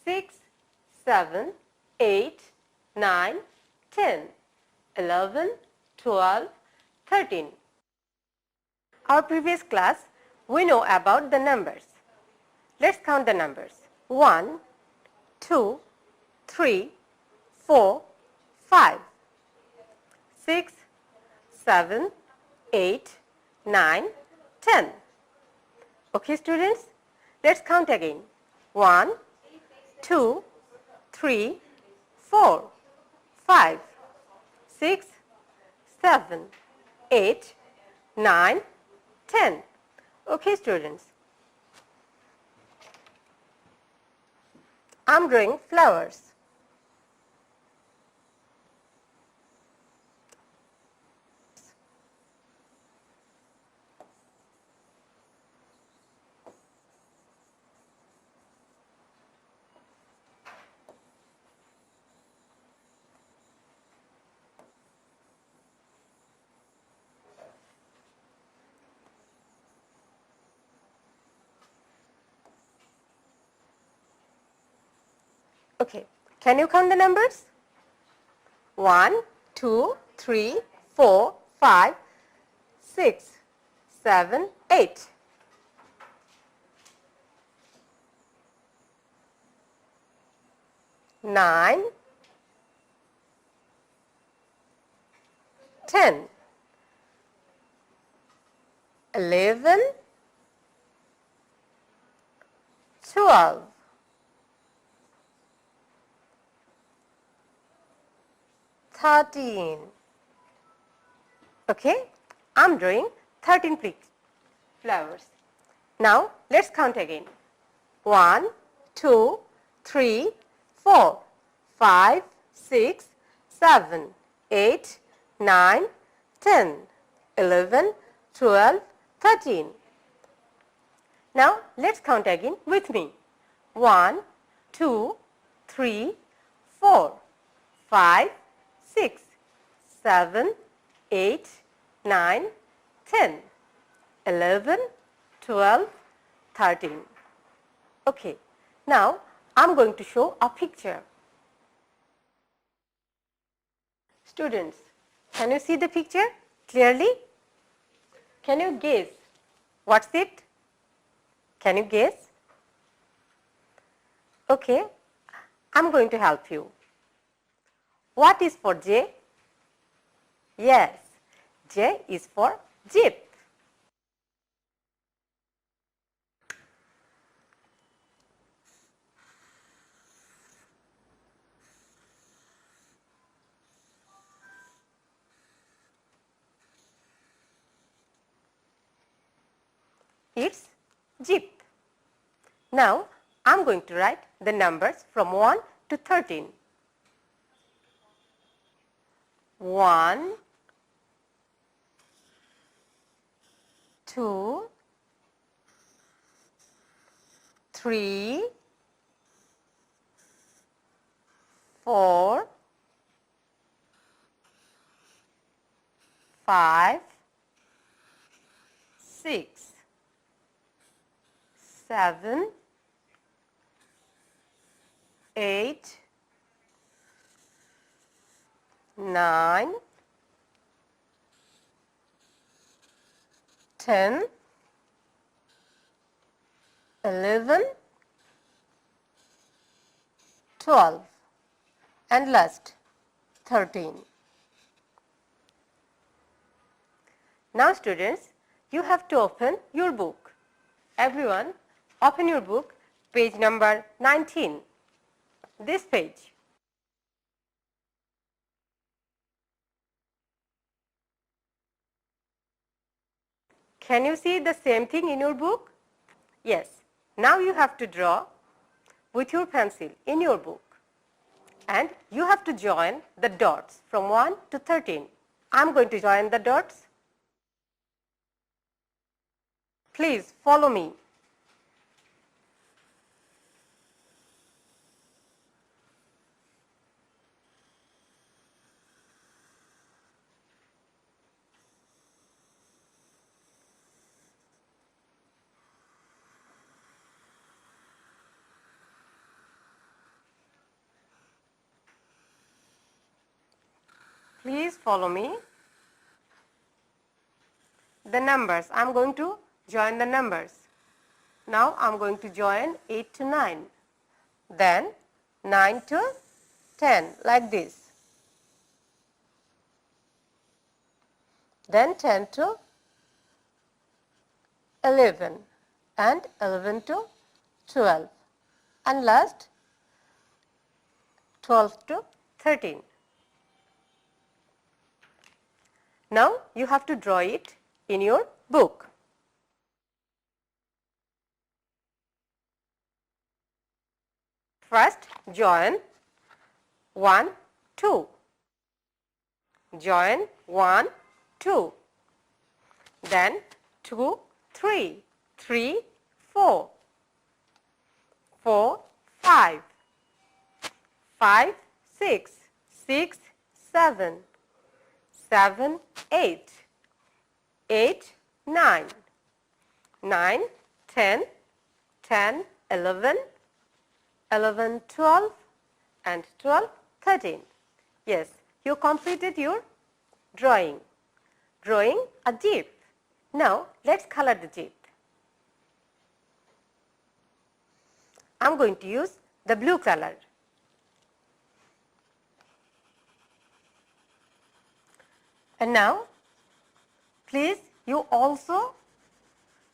6, 7, 8, 9, 10, 11, 12, 13. Our previous class, we know about the numbers. Let's count the numbers. 1, 2, 3, 4, 5, 6, 7, 8, 9, 10. Okay students, let's count again. 1, 2, 3, 4, 5, 6, 7, 8, 9, 10. Okay students. I'm drawing flowers. Okay, can you count the numbers? 1, 2, 3, 4, 5, 6, 7, 8. Nine, 10, 11, 12, 13. Okay, I'm drawing 13 flowers. Now let's count again. 1, 2, 3, 4, 5, 6, 7, 8, 9, 10, 11, 12, 13. Now let's count again with me. 1, 2, 3, 4, 5, 6, 7, 8, 9, 10, 11, 12, 13. Okay, now I'm going to show a picture. Students, can you see the picture clearly? Can you guess what's it? Can you guess? Okay, I'm going to help you. What is for J? Yes, J is for jeep. It's jeep. Now I'm going to write the numbers from 1 to 13. 1, 2, 3, 4, 5, 6, 7, 8, 9, 10, 11, 12, and last 13. Now students, you have to open your book. Everyone, open your book, page number 19. This page. Can you see the same thing in your book? Yes. Now you have to draw with your pencil in your book. And you have to join the dots from 1 to 13. I'm going to join the dots. Please follow me. Please follow me. The numbers, I'm going to join the numbers. Now I'm going to join 8 to 9. Then 9 to 10 like this. Then 10 to 11 and 11 to 12 and last 12 to 13. Now you have to draw it in your book. First join 1, 2. Join 1, 2. Then 2, 3. 3, 4. 4, 5. 5, 6. 6, 7. 7, 8. 8, 9. 9, 10. 10, 11. 11, 12 and 12, 13. Yes, you completed your drawing. Drawing a jeep. Now let's color the jeep. I'm going to use the blue color. And now please you also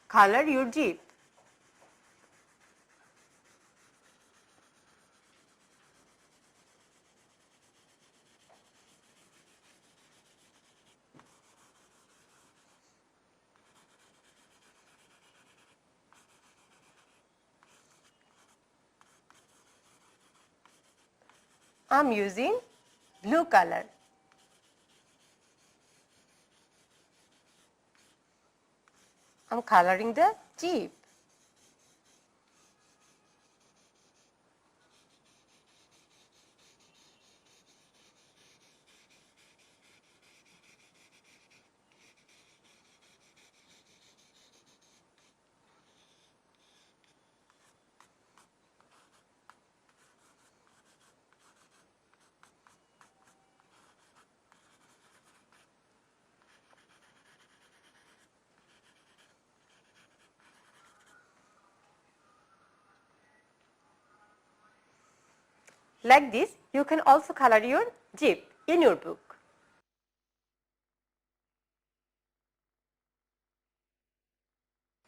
color your jeep. I'm using blue color. I'm coloring the jeep. Like this, you can also color your jeep in your book.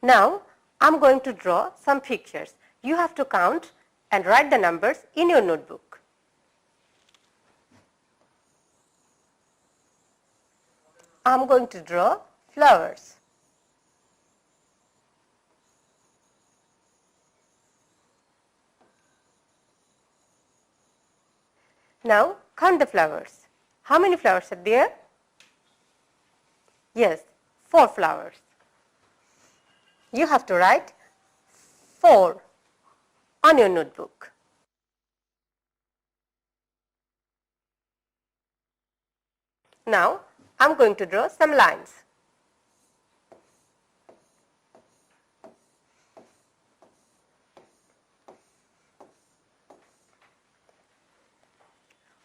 Now, I'm going to draw some pictures. You have to count and write the numbers in your notebook. I'm going to draw flowers. Now count the flowers. How many flowers are there? Yes, 4 flowers. You have to write 4 on your notebook. Now I'm going to draw some lines.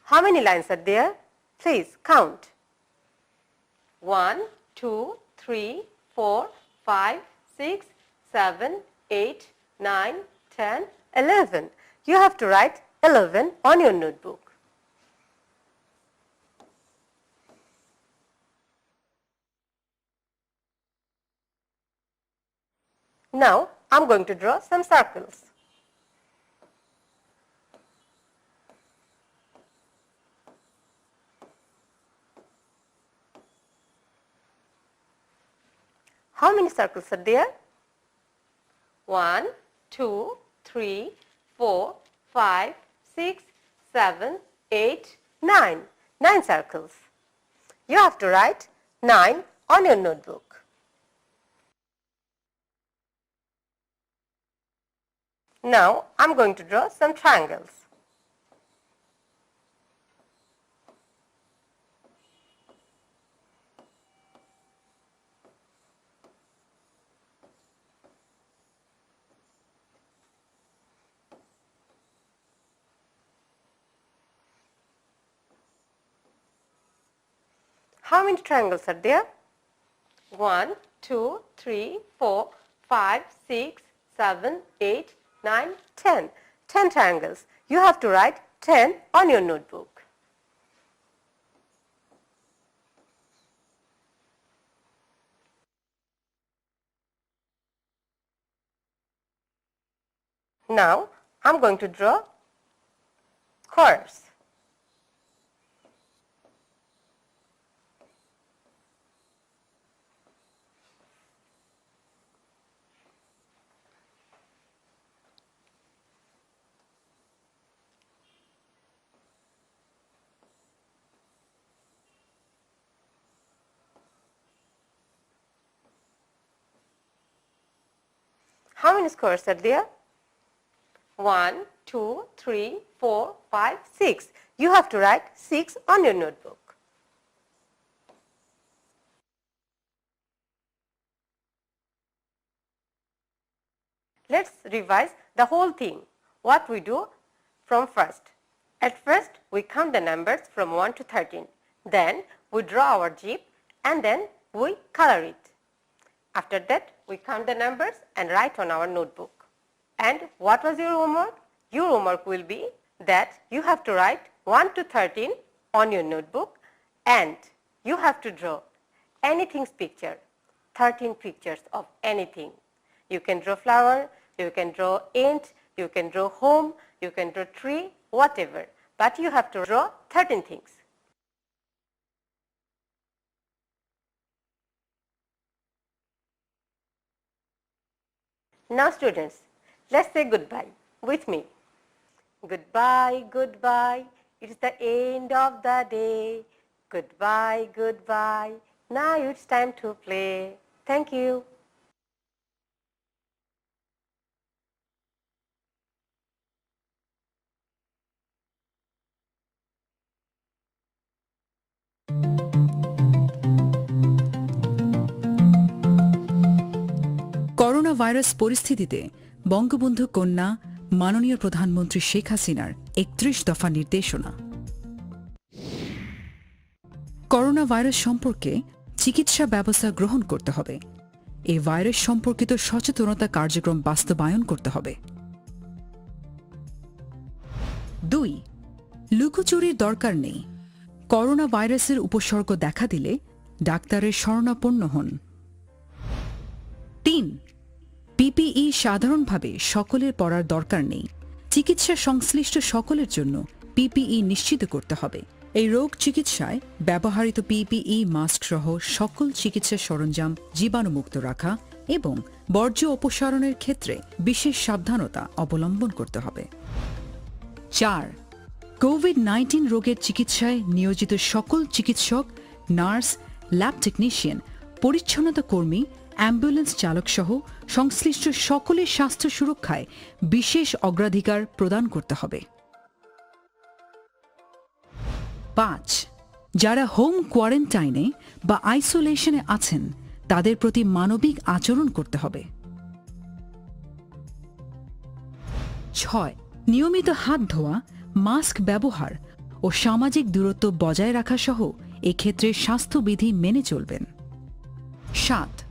How many lines are there? Please count. 1, 2, 3, 4, 5, 6, 7, 8, 9, 10, 11. You have to write 11 on your notebook. Now I'm going to draw some circles. How many circles are there? 1, 2, 3, 4, 5, 6, 7, 8, 9. 9 circles. You have to write 9 on your notebook. Now I'm going to draw some triangles. How many triangles are there? 1, 2, 3, 4, 5, 6, 7, 8, 9, 10. 10 triangles. You have to write 10 on your notebook. Now I'm going to draw squares. How many squares are there? 1, 2, 3, 4, 5, 6. You have to write 6 on your notebook. Let's revise the whole thing. What we do from first. At first, we count the numbers from 1 to 13. Then we draw our jeep and then we color it. After that, we count the numbers and write on our notebook. And what was your homework? Your homework will be that you have to write 1 to 13 on your notebook and you have to draw anything's picture, 13 pictures of anything. You can draw flower, you can draw ant, you can draw home, you can draw tree, whatever. But you have to draw 13 things. Now students, let's say goodbye with me. Goodbye, goodbye, it's the end of the day. Goodbye, goodbye, now it's time to play. Thank you. Corona virus পরিস্থিতিতে বঙ্গবন্ধু কন্যা মাননীয় প্রধানমন্ত্রী শেখ হাসিনার ৩১ দফা নির্দেশনা। Corona virus সম্পর্কে চিকিৎসা ব্যবস্থা গ্রহণ করতে হবে। এই ভাইরাস সম্পর্কিত সচেতনতা কার্যক্রম বাস্তবায়ন করতে হবে। ২. লুকোচুরির দরকার নেই। করোনা ভাইরাসের উপসর্গ দেখা দিলে ডাক্তারের শরণাপন্ন হন। ৩. পিপিই সাধারণভাবে সকলের পরার দরকার নেই। চিকিৎসা সংশ্লিষ্ট সকলের জন্য পিপিই নিশ্চিত করতে হবে। এই রোগ চিকিৎসায় ব্যবহৃত পিপিই মাস্ক সহ সকল চিকিৎসা সরঞ্জাম জীবাণুমুক্ত রাখা এবং বর্জ্য অপসারণের ক্ষেত্রে বিশেষ সাবধানতা অবলম্বন করতে হবে। ৪. কোভিড-19 রোগের চিকিৎসায় নিয়োজিত সকল চিকিৎসক, নার্স, ল্যাব টেকনিশিয়ান, পরিচ্ছন্নতা কর্মী, অ্যাম্বুলেন্স চালক সহ সংশ্লিষ্ট সকলের স্বাস্থ্য সুরক্ষায় বিশেষ অগ্রাধিকার প্রদান করতে হবে। 5. যারা হোম কোয়ারেন্টাইনে বা আইসোলেশনে আছেন তাদের প্রতি মানবিক আচরণ করতে হবে। 6. নিয়মিত হাত ধোয়া, মাস্ক ব্যবহার ও সামাজিক দূরত্ব বজায় রাখা সহ এক্ষেত্রে স্বাস্থ্যবিধি মেনে চলবেন। 7.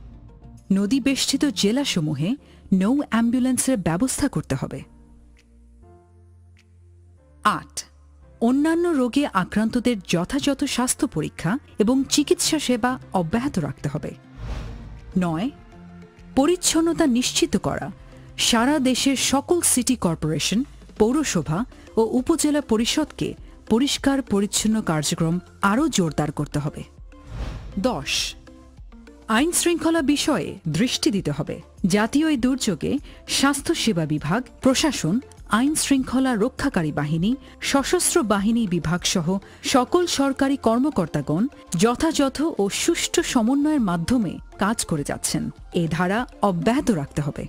নদী বেষ্টিত জেলাসমূহে নৌ অ্যাম্বুলেন্সের ব্যবস্থা করতে হবে। 8. অন্যান্য রোগে আক্রান্তদের যথাযথ স্বাস্থ্য পরীক্ষা এবং চিকিৎসা সেবা অব্যাহত রাখতে হবে। 9. পরিচ্ছন্নতা নিশ্চিত করা, সারা দেশের সকল সিটি কর্পোরেশন, পৌরসভা ও উপজেলা পরিষদকে পরিষ্কার পরিচ্ছন্ন কার্যক্রম আরও জোরদার করতে হবে। 10. আইন শৃঙ্খলা বিষয়ে দৃষ্টি দিতে হবে। জাতীয় এই দুর্যোগে স্বাস্থ্যসেবা বিভাগ, প্রশাসন, আইন শৃঙ্খলা রক্ষাকারী বাহিনী, সশস্ত্র বাহিনী বিভাগ সহ সকল সরকারি কর্মকর্তাগণ যথাযথ ও সুষ্ঠু সমন্বয়ের মাধ্যমে কাজ করে যাচ্ছেন। এ ধারা অব্যাহত রাখতে হবে।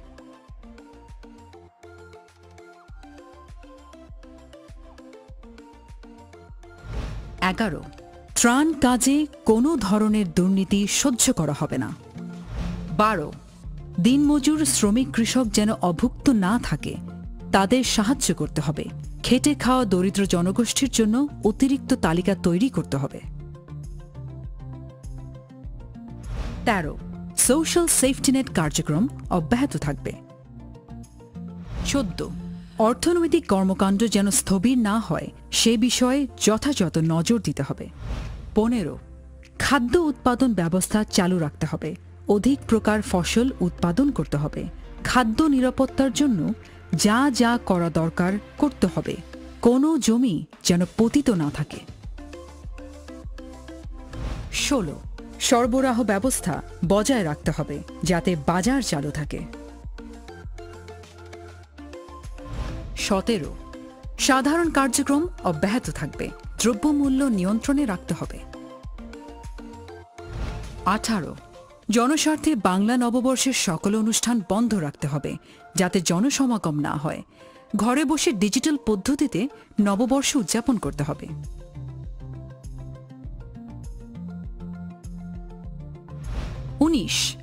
11. ত্রাণ কাজে কোনো ধরনের দুর্নীতি সহ্য করা হবে না। 12. দিনমজুর, শ্রমিক, কৃষক যেন অভুক্ত না থাকে তাদের সাহায্য করতে হবে। খেটে খাওয়া দরিদ্র জনগোষ্ঠীর জন্য অতিরিক্ত তালিকা তৈরি করতে হবে। 13. সোশ্যাল সেফটিনেট কার্যক্রম অব্যাহত থাকবে। 14. অর্থনৈতিক কর্মকাণ্ড যেন স্থবির না হয় সে বিষয়ে যথাযথ নজর দিতে হবে। 15. খাদ্য উৎপাদন ব্যবস্থা চালু রাখতে হবে। অধিক প্রকার ফসল উৎপাদন করতে হবে। খাদ্য নিরাপত্তার জন্য যা যা করা দরকার করতে হবে। কোনো জমি যেন পতিত না থাকে। 16. সরবরাহ ব্যবস্থা বজায় রাখতে হবে যাতে বাজার চালু থাকে। 17. সাধারণ কার্যক্রম অব্যাহত থাকবে। দ্রব্যমূল্য নিয়ন্ত্রণে রাখতে হবে। 18. জনস্বার্থে বাংলা নববর্ষের সকল অনুষ্ঠান বন্ধ রাখতে হবে যাতে জনসমাগম না হয়। ঘরে বসে ডিজিটাল পদ্ধতিতে নববর্ষ উদযাপন করতে হবে। 19.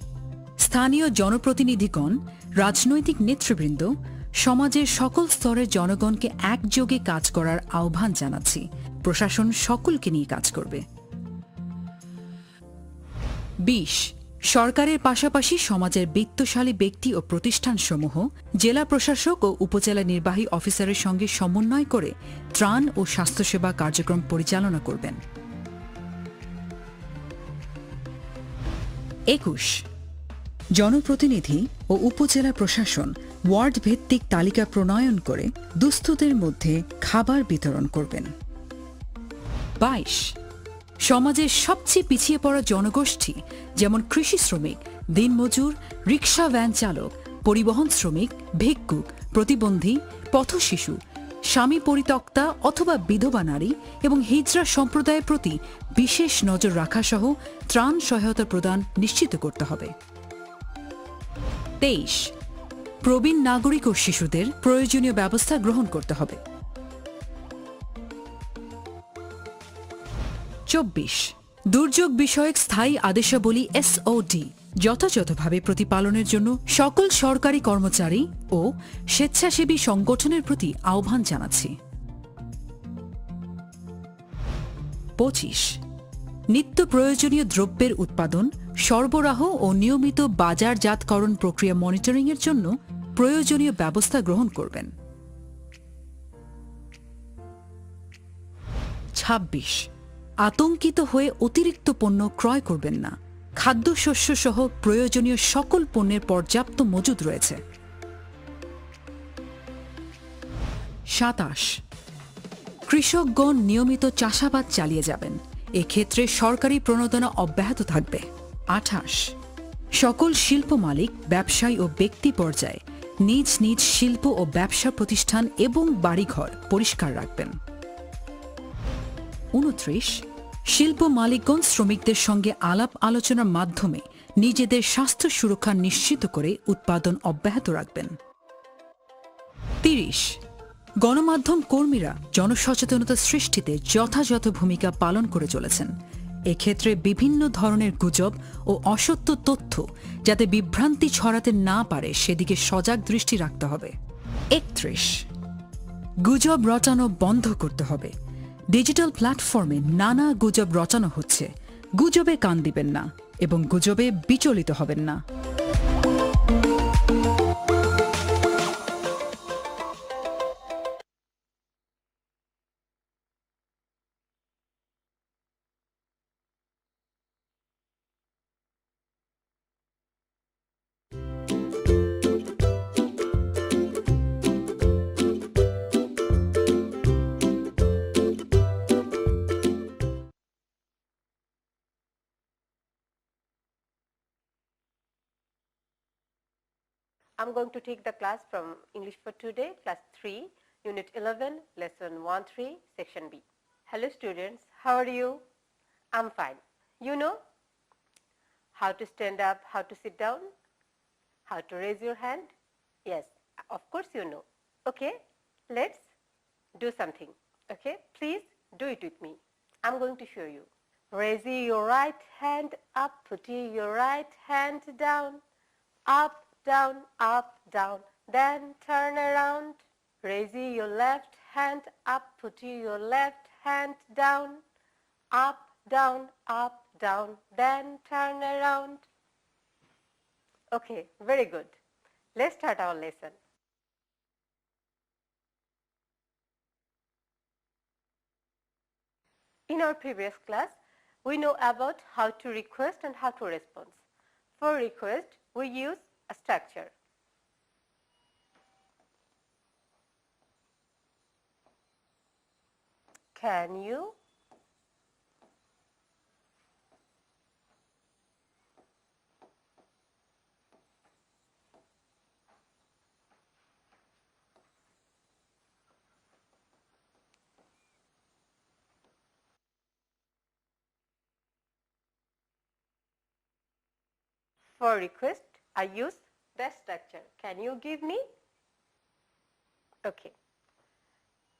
স্থানীয় জনপ্রতিনিধিগণ, রাজনৈতিক নেতৃবৃন্দ, সমাজের সকল স্তরের জনগণকে একযোগে কাজ করার আহ্বান জানাচ্ছি। প্রশাসন সকলকে নিয়ে কাজ করবে। 20. সরকারের পাশাপাশি সমাজের বিত্তশালী ব্যক্তি ও প্রতিষ্ঠানসমূহ জেলা প্রশাসক ও উপজেলা নির্বাহী অফিসারের সঙ্গে সমন্বয় করে ত্রাণ ও স্বাস্থ্যসেবা কার্যক্রম পরিচালনা করবেন। 21. জনপ্রতিনিধি ও উপজেলা প্রশাসন ওয়ার্ড ভিত্তিক তালিকা প্রণয়ন করে দুস্থদের মধ্যে খাবার বিতরণ করবেন। 22. সমাজের সবচেয়ে পিছিয়ে পড়া জনগোষ্ঠী যেমন কৃষি শ্রমিক, দিনমজুর, রিকশা ভ্যান চালক, পরিবহন শ্রমিক, ভিক্ষুক, প্রতিবন্ধী, পথশিশু, স্বামী পরিত্যক্তা অথবা বিধবা নারী এবং হিজড়া সম্প্রদায়ের প্রতি বিশেষ নজর রাখা সহ ত্রাণ সহায়তা প্রদান নিশ্চিত করতে হবে। 23. প্রবীণ নাগরিক ও শিশুদের প্রয়োজনীয় ব্যবস্থা গ্রহণ করতে হবে। 24. দুর্যোগ বিষয়ক স্থায়ী আদেশাবলী SOD যথাযথভাবে প্রতিপালনের জন্য সকল সরকারি কর্মচারী ও স্বেচ্ছাসেবী সংগঠনের প্রতি আহ্বান জানাচ্ছি। 25. নিত্য প্রয়োজনীয় দ্রব্যের উৎপাদন, সরবরাহ ও নিয়মিত বাজারজাতকরণ প্রক্রিয়া মনিটরিংয়ের জন্য প্রয়োজনীয় ব্যবস্থা গ্রহণ করবেন। 26. আতঙ্কিত হয়ে অতিরিক্ত পণ্য ক্রয় করবেন না। খাদ্যশস্য সহ প্রয়োজনীয় সকল পণ্যের পর্যাপ্ত মজুদ রয়েছে। 27. কৃষকগণ নিয়মিত চাষাবাদ চালিয়ে যাবেন। এক্ষেত্রে সরকারি প্রণোদনা অব্যাহত থাকবে। 28. সকল শিল্প মালিক, ব্যবসায়ী ও ব্যক্তি পর্যায়ে নিজ নিজ শিল্প ও ব্যবসা প্রতিষ্ঠান এবং বাড়িঘর পরিষ্কার রাখবেন। 29 শিল্প মালিকগণ শ্রমিকদের সঙ্গে আলাপ আলোচনার মাধ্যমে নিজেদের স্বাস্থ্য সুরক্ষা নিশ্চিত করে উৎপাদন অব্যাহত রাখবেন। 30 গণমাধ্যম কর্মীরা জনসচেতনতা সৃষ্টিতে যথাযথ ভূমিকা পালন করে চলেছেন। এক্ষেত্রে বিভিন্ন ধরনের গুজব ও অসত্য তথ্য যাতে বিভ্রান্তি ছড়াতে না পারে সেদিকে সজাগ দৃষ্টি রাখতে হবে। 31 গুজব রটানো বন্ধ করতে হবে। ডিজিটাল প্ল্যাটফর্মে নানা গুজব রটানো হচ্ছে। গুজবে কান দিবেন না এবং গুজবে বিচলিত হবেন না। I'm going to take the class from English for Today, class 3, unit 11, lesson 1-3, section B. Hello students, how are you? I'm fine. You know how to stand up, how to sit down, how to raise your hand? Yes, of course you know. Okay, let's do something. Okay, please do it with me. I'm going to show you. Raise your right hand up, put your right hand down, up, down, up, down, then turn around. Raise your left hand up, put your left hand down, up, down, then turn around. Okay, very good. Let's start our lesson. In our previous class, we know about how to request and how to respond. For request, we use a structure. Can you? For request, I use that structure. Can you give me? Okay.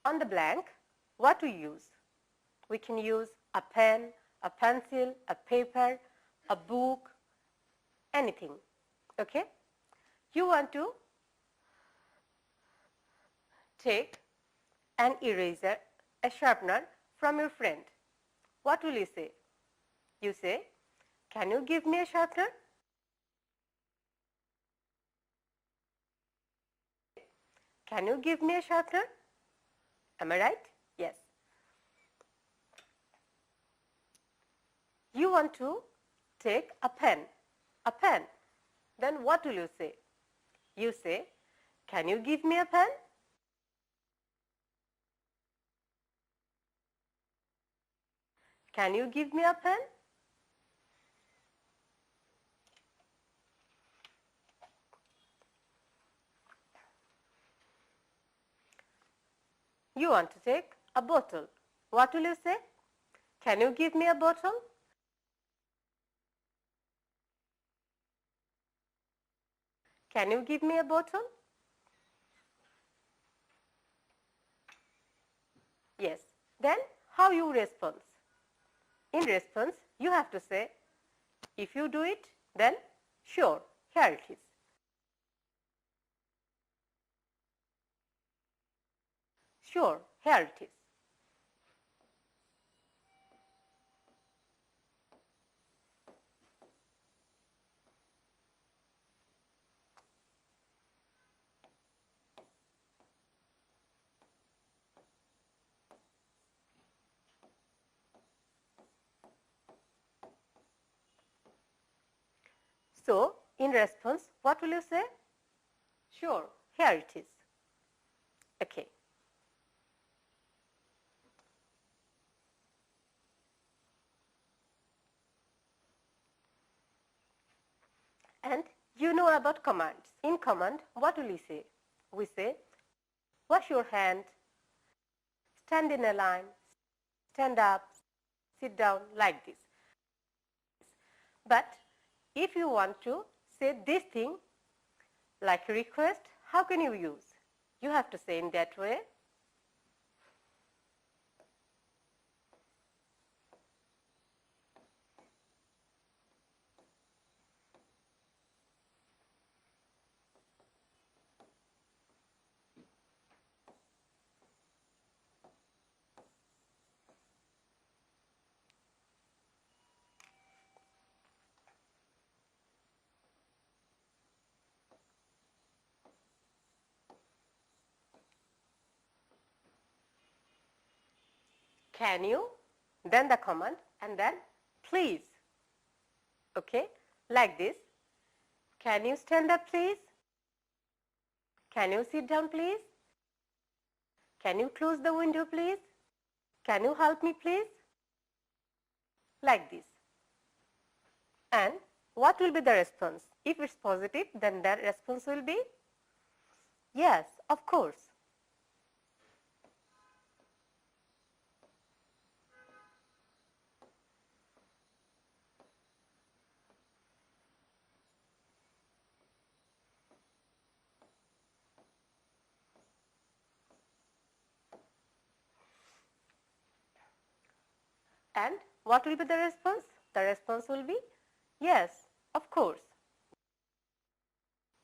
On the blank, what we use? We can use a pen, a pencil, a paper, a book, anything. Okay? You want to take an eraser, a sharpener from your friend. What will you say? You say, can you give me a sharpener? Can you give me a sharpener? Am I right? Yes. You want to take a pen. Then what will you say? You say, can you give me a pen? Can you give me a pen? You want to take a bottle. What will you say? Can you give me a bottle? Can you give me a bottle? Yes. Then how you respond? In response, you have to say, if you do it, then sure, here it is. Sure, here it is. So, in response, what will you say? Sure, here it is. Okay. And you know about commands. In command, what will we say? We say, wash your hand, stand in a line, stand up, sit down, like this. But if you want to say this thing like a request, how can you use? You have to say in that way. Can you, then the command, and then please. Okay, like this. Can you stand up, please? Can you sit down, please? Can you close the window, please? Can you help me, please? Like this. And what will be the response? If it's positive, then the response will be yes, of course. And what will be the response? The response will be yes, of course.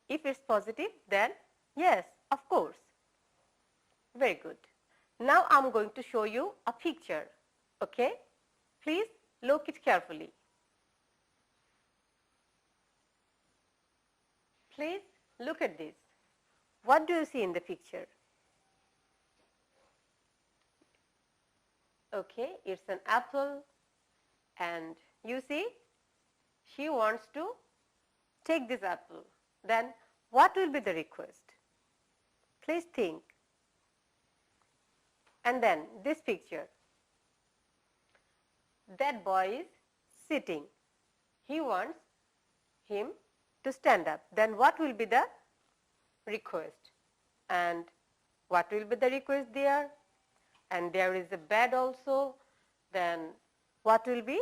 If it's positive, then yes, of course. Very good. Now I'm going to show you a picture. Okay? Please look it carefully. Please look at this. What do you see in the picture? Okay, it's an apple, and you see she wants to take this apple. Then what will be the request? Please think. And then this picture. That boy is sitting. He wants him to stand up. Then what will be the request? And what will be the request there? And there is a bed also. Then what will be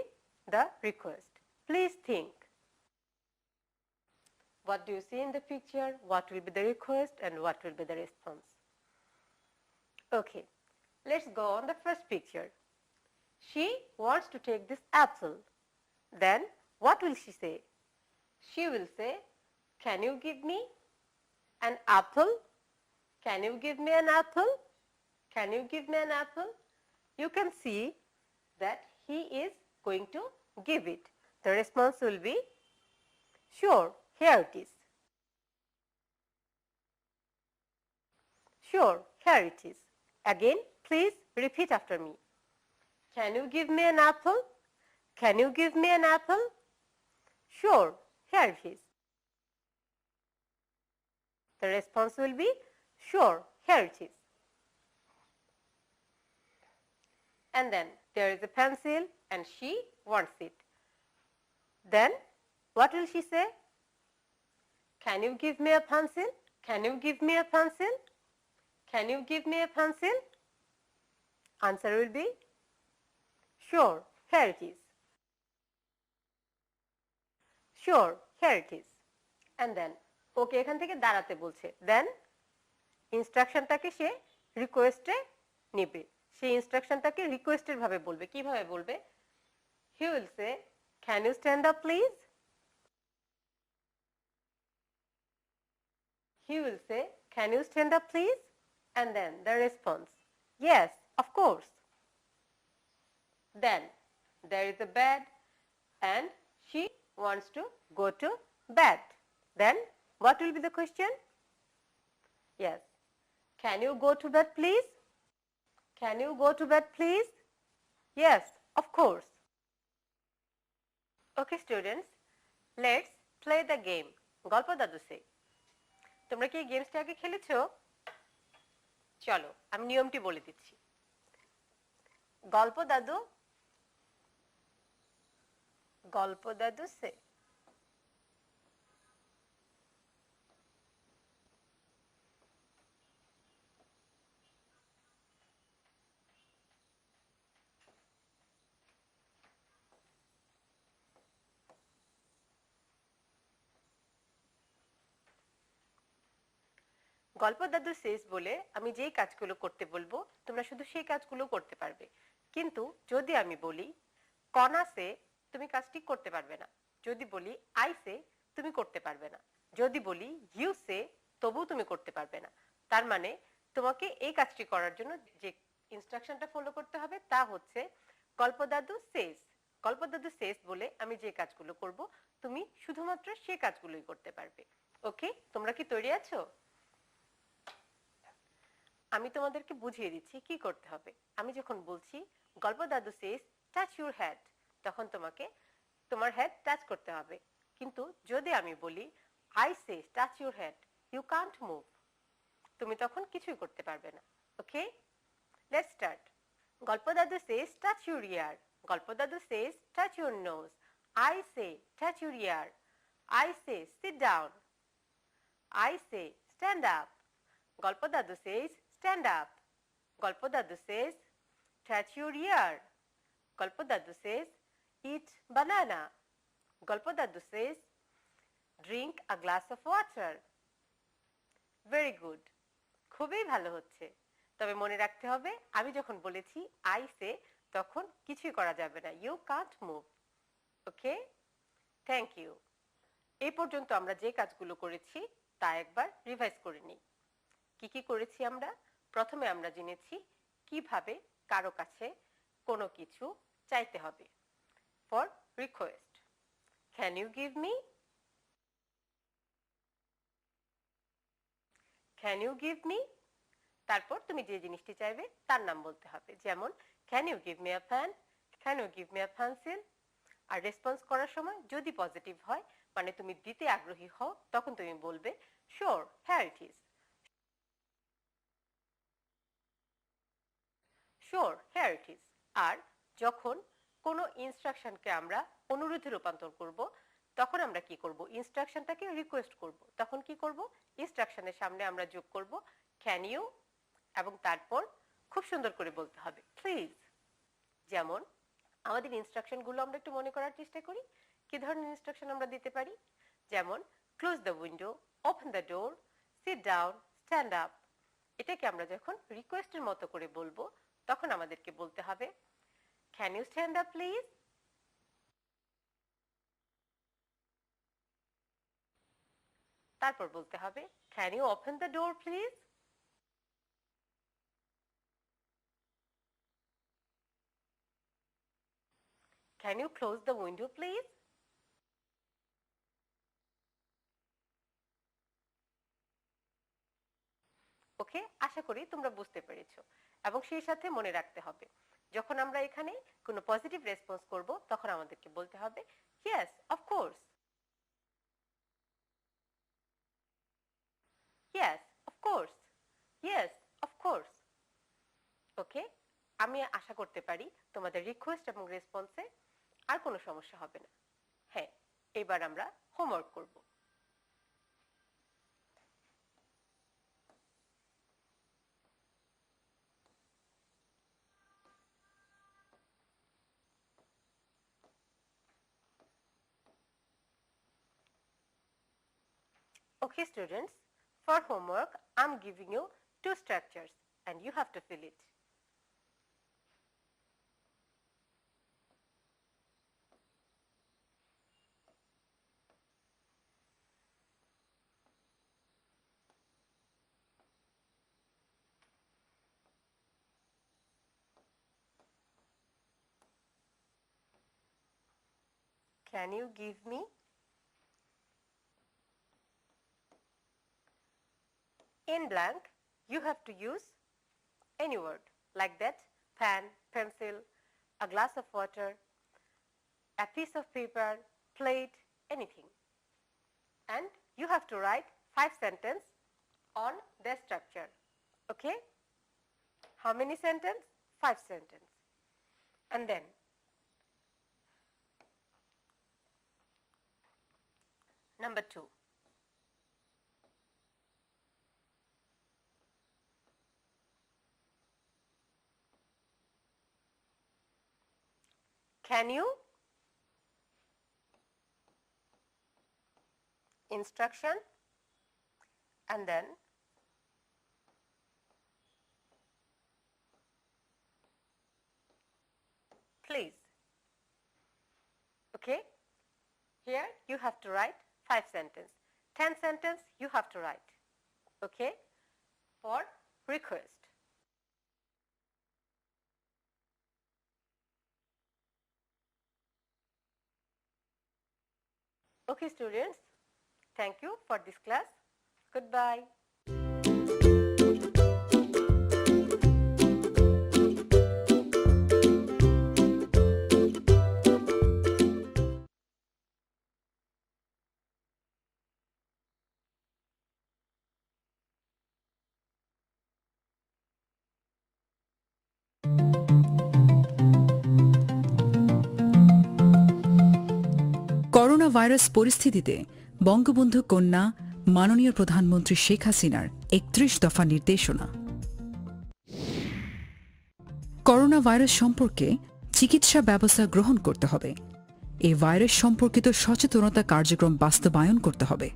the request? Please think. What do you see in the picture? What will be the request and what will be the response? Okay, let's go on the first picture. She wants to take this apple. Then what will she say? She will say, can you give me an apple? Can you give me an apple? Can you give me an apple? You can see that he is going to give it. The response will be, sure, here it is. Sure, here it is. Again, please repeat after me. Can you give me an apple? Can you give me an apple? Sure, here it is. The response will be, sure, here it is. And then there is a pencil and she wants it. Then what will she say? Can you give me a pencil? Can you give me a pencil? Can you give me a pencil? Answer will be, sure, here it is. Sure, here it is. And then ওকে এখান থেকে দাঁড়াতে বলছে। দেন ইনস্ট্রাকশনটাকে সে রিকোয়েস্টে নেবে। সেই ইনস্ট্রাকশনটাকে রিকোয়েস্টের ভাবে বলবে। কিভাবে বলবে? He will say, can you stand up please? He will say, can you stand up please? And then the response, yes, of course. Then there is a bed and she wants to go to bed. Then what will be the question? Yes. Can you go to bed please? Can you go to bed please? Yes, of course. Okay students, let's play the game. গল্প দাদু সে। তোমরা কি এই গেমসটা আগে খেলেছো? চলো আমি নিয়মটি বলে দিচ্ছি। গল্প দাদু সে। গল্প দাদু সেজ বলে আমি যেই কাজগুলো করতে বলবো তোমরা শুধু সেই কাজগুলো করতে পারবে। কিন্তু যদি আমি বলি কণা সে, তুমি কাজটি করতে পারবে না। যদি বলি আই সে, তুমি করতে পারবে না। যদি বলি ইউ সে, তবুও তুমি করতে পারবে না। তার মানে তোমাকে এই কাজটি করার জন্য যে ইনস্ট্রাকশনটা ফলো করতে হবে তা হচ্ছে গল্প দাদু সেজ। গল্প দাদু সেজ বলে আমি যে কাজগুলো করব তুমি শুধুমাত্র সেই কাজগুলোই করতে পারবে। ওকে, তোমরা কি তৈরি আছো? আমি তোমাদেরকে বুঝিয়ে দিচ্ছি কি করতে হবে। আমি যখন বলছি গল্প দাদু সেজ টাচ ইউর হেড, তখন তোমাকে তোমার হেড টাচ করতে হবে। কিন্তু যদি আমি বলি I say touch your head, you can't move, তুমি তখন কিছুই করতে পারবে না। Okay, let's start. গল্প দাদু সেজ টাচ ইউর ইয়ার। গল্প দাদু says touch your nose. I say touch your ear. I say sit down. I say stand up. গল্প দাদু সেজ stand up. গল্প দাদু says touch your ear. গল্প দাদু says eat banana. গল্প দাদু says drink a glass of water. Very good. খুবই ভালো হচ্ছে। তবে মনে রাখতে হবে আমি যখন বলেছি I say তখন কিছুই করা যাবে না। You can't move. Okay? Thank you. এই পর্যন্ত আমরা যে কাজগুলো করেছি তা একবার রিভাইজ করে নিই। কি কি করেছি আমরা? প্রথমে আমরা জেনেছি কিভাবে কারো কাছে কোনো কিছু চাইতে হবে। For request, can you give me? Can you give me? তারপর তুমি যে জিনিসটি চাইবে তার নাম বলতে হবে। যেমন can you give me a pen? Can you give me a pencil? আর রেসপন্স করার সময় যদি পজিটিভ হয়, মানে তুমি দিতে আগ্রহী হও, তখন তুমি বলবে sure, here it is. Sure, here it is. আর যখন কোনো ইনস্ট্রাকশনকে আমরা অনুরোধে রূপান্তর করব, তখন আমরা কি করব? ইনস্ট্রাকশনটাকে রিকোয়েস্ট করব। তখন কি করব? ইনস্ট্রাকশনের সামনে আমরা যোগ করব ক্যান ইউ, এবং তারপর খুব সুন্দর করে বলতে হবে প্লিজ। যেমন আমাদের ইনস্ট্রাকশনগুলো আমরা একটু মনে করার চেষ্টা করি। কি ধরনের ইনস্ট্রাকশন আমরা দিতে পারি? যেমন close the window, open the door, sit down, stand up. এটাকে আমরা যখন রিকোয়েস্টের মতো করে বলবো তখন আমাদেরকে বলতে হবে can you stand up please? তারপর বলতে হবে can you open the door please? Can you close the window please? Okay, আশা করি তোমরা বুঝতে পেরেছো। এবং সেই সাথে মনে রাখতে হবে যখন আমরা এখানে কোনো পজিটিভ রেসপন্স করব তখন আমাদেরকে বলতে হবে yes of course. Yes of course. Yes of course. Okay, আমি আশা করতে পারি তোমাদের রিকোয়েস্ট এবং রেসপন্সে আর কোনো সমস্যা হবে না। হ্যাঁ, এবার আমরা হোমওয়ার্ক করব। Okay students, for homework I'm giving you two structures and you have to fill it. Can you give me? In blank, you have to use any word like that: pen, pencil, a glass of water, a piece of paper, plate, anything. And you have to write 5 sentences on their structure. Okay? How many sentences? 5 sentences. And then number 2. Can you? Instruction, and then Okay? Here you have to write 5 sentences. 10 sentences you have to write. Okay? For request. Okay students, thank you for this class. Goodbye. Corona virus পরিস্থিতিতে বঙ্গবন্ধু কন্যা মাননীয় প্রধানমন্ত্রী শেখ হাসিনার ৩১ দফা নির্দেশনা। Corona virus সম্পর্কে চিকিৎসা ব্যবস্থা গ্রহণ করতে হবে। এই ভাইরাস সম্পর্কিত সচেতনতা কার্যক্রম বাস্তবায়ন করতে হবে।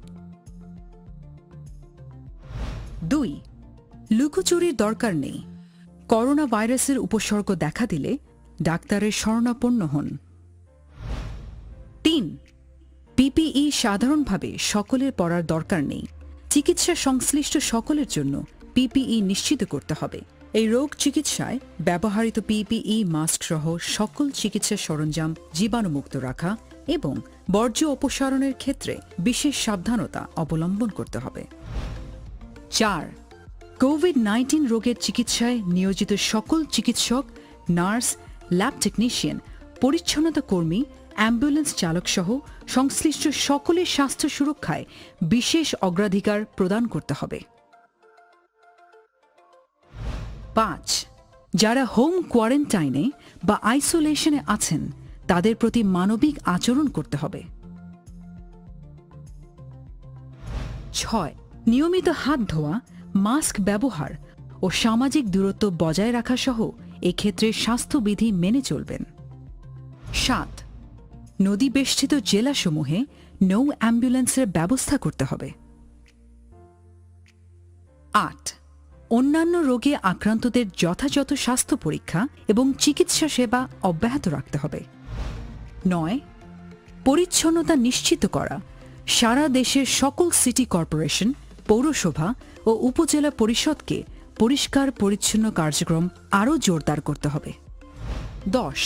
২. লুকোচুরির দরকার নেই। করোনা ভাইরাসের উপসর্গ দেখা দিলে ডাক্তারের শরণাপন্ন হন। ৩. পিপিই সাধারণভাবে সকলের পরার দরকার নেই। চিকিৎসা সংশ্লিষ্ট সকলের জন্য পিপিই নিশ্চিত করতে হবে। এই রোগ চিকিৎসায় ব্যবহৃত পিপিই মাস্ক সহ সকল চিকিৎসা সরঞ্জাম জীবাণুমুক্ত রাখা এবং বর্জ্য অপসারণের ক্ষেত্রে বিশেষ সাবধানতা অবলম্বন করতে হবে। ৪. কোভিড-19 রোগের চিকিৎসায় নিয়োজিত সকল চিকিৎসক, নার্স, ল্যাব টেকনিশিয়ান, পরিচ্ছন্নতা কর্মী, অ্যাম্বুলেন্স চালকসহ সংশ্লিষ্ট সকলের স্বাস্থ্য সুরক্ষায় বিশেষ অগ্রাধিকার প্রদান করতে হবে। ৫. যারা হোম কোয়ারেন্টাইনে বা আইসোলেশনে আছেন তাদের প্রতি মানবিক আচরণ করতে হবে। ৬. নিয়মিত হাত ধোয়া, মাস্ক ব্যবহার ও সামাজিক দূরত্ব বজায় রাখা সহ এক্ষেত্রে স্বাস্থ্যবিধি মেনে চলবেন। ৭. নদী বেষ্টিত জেলাসমূহে নৌ অ্যাম্বুলেন্সের ব্যবস্থা করতে হবে। ৮. অন্যান্য রোগে আক্রান্তদের যথাযথ স্বাস্থ্য পরীক্ষা এবং চিকিৎসা সেবা অব্যাহত রাখতে হবে। ৯. পরিচ্ছন্নতা নিশ্চিত করা। সারা দেশের সকল সিটি কর্পোরেশন, পৌরসভা ও উপজেলা পরিষদকে পরিষ্কার পরিচ্ছন্ন কার্যক্রম আরও জোরদার করতে হবে। ১০.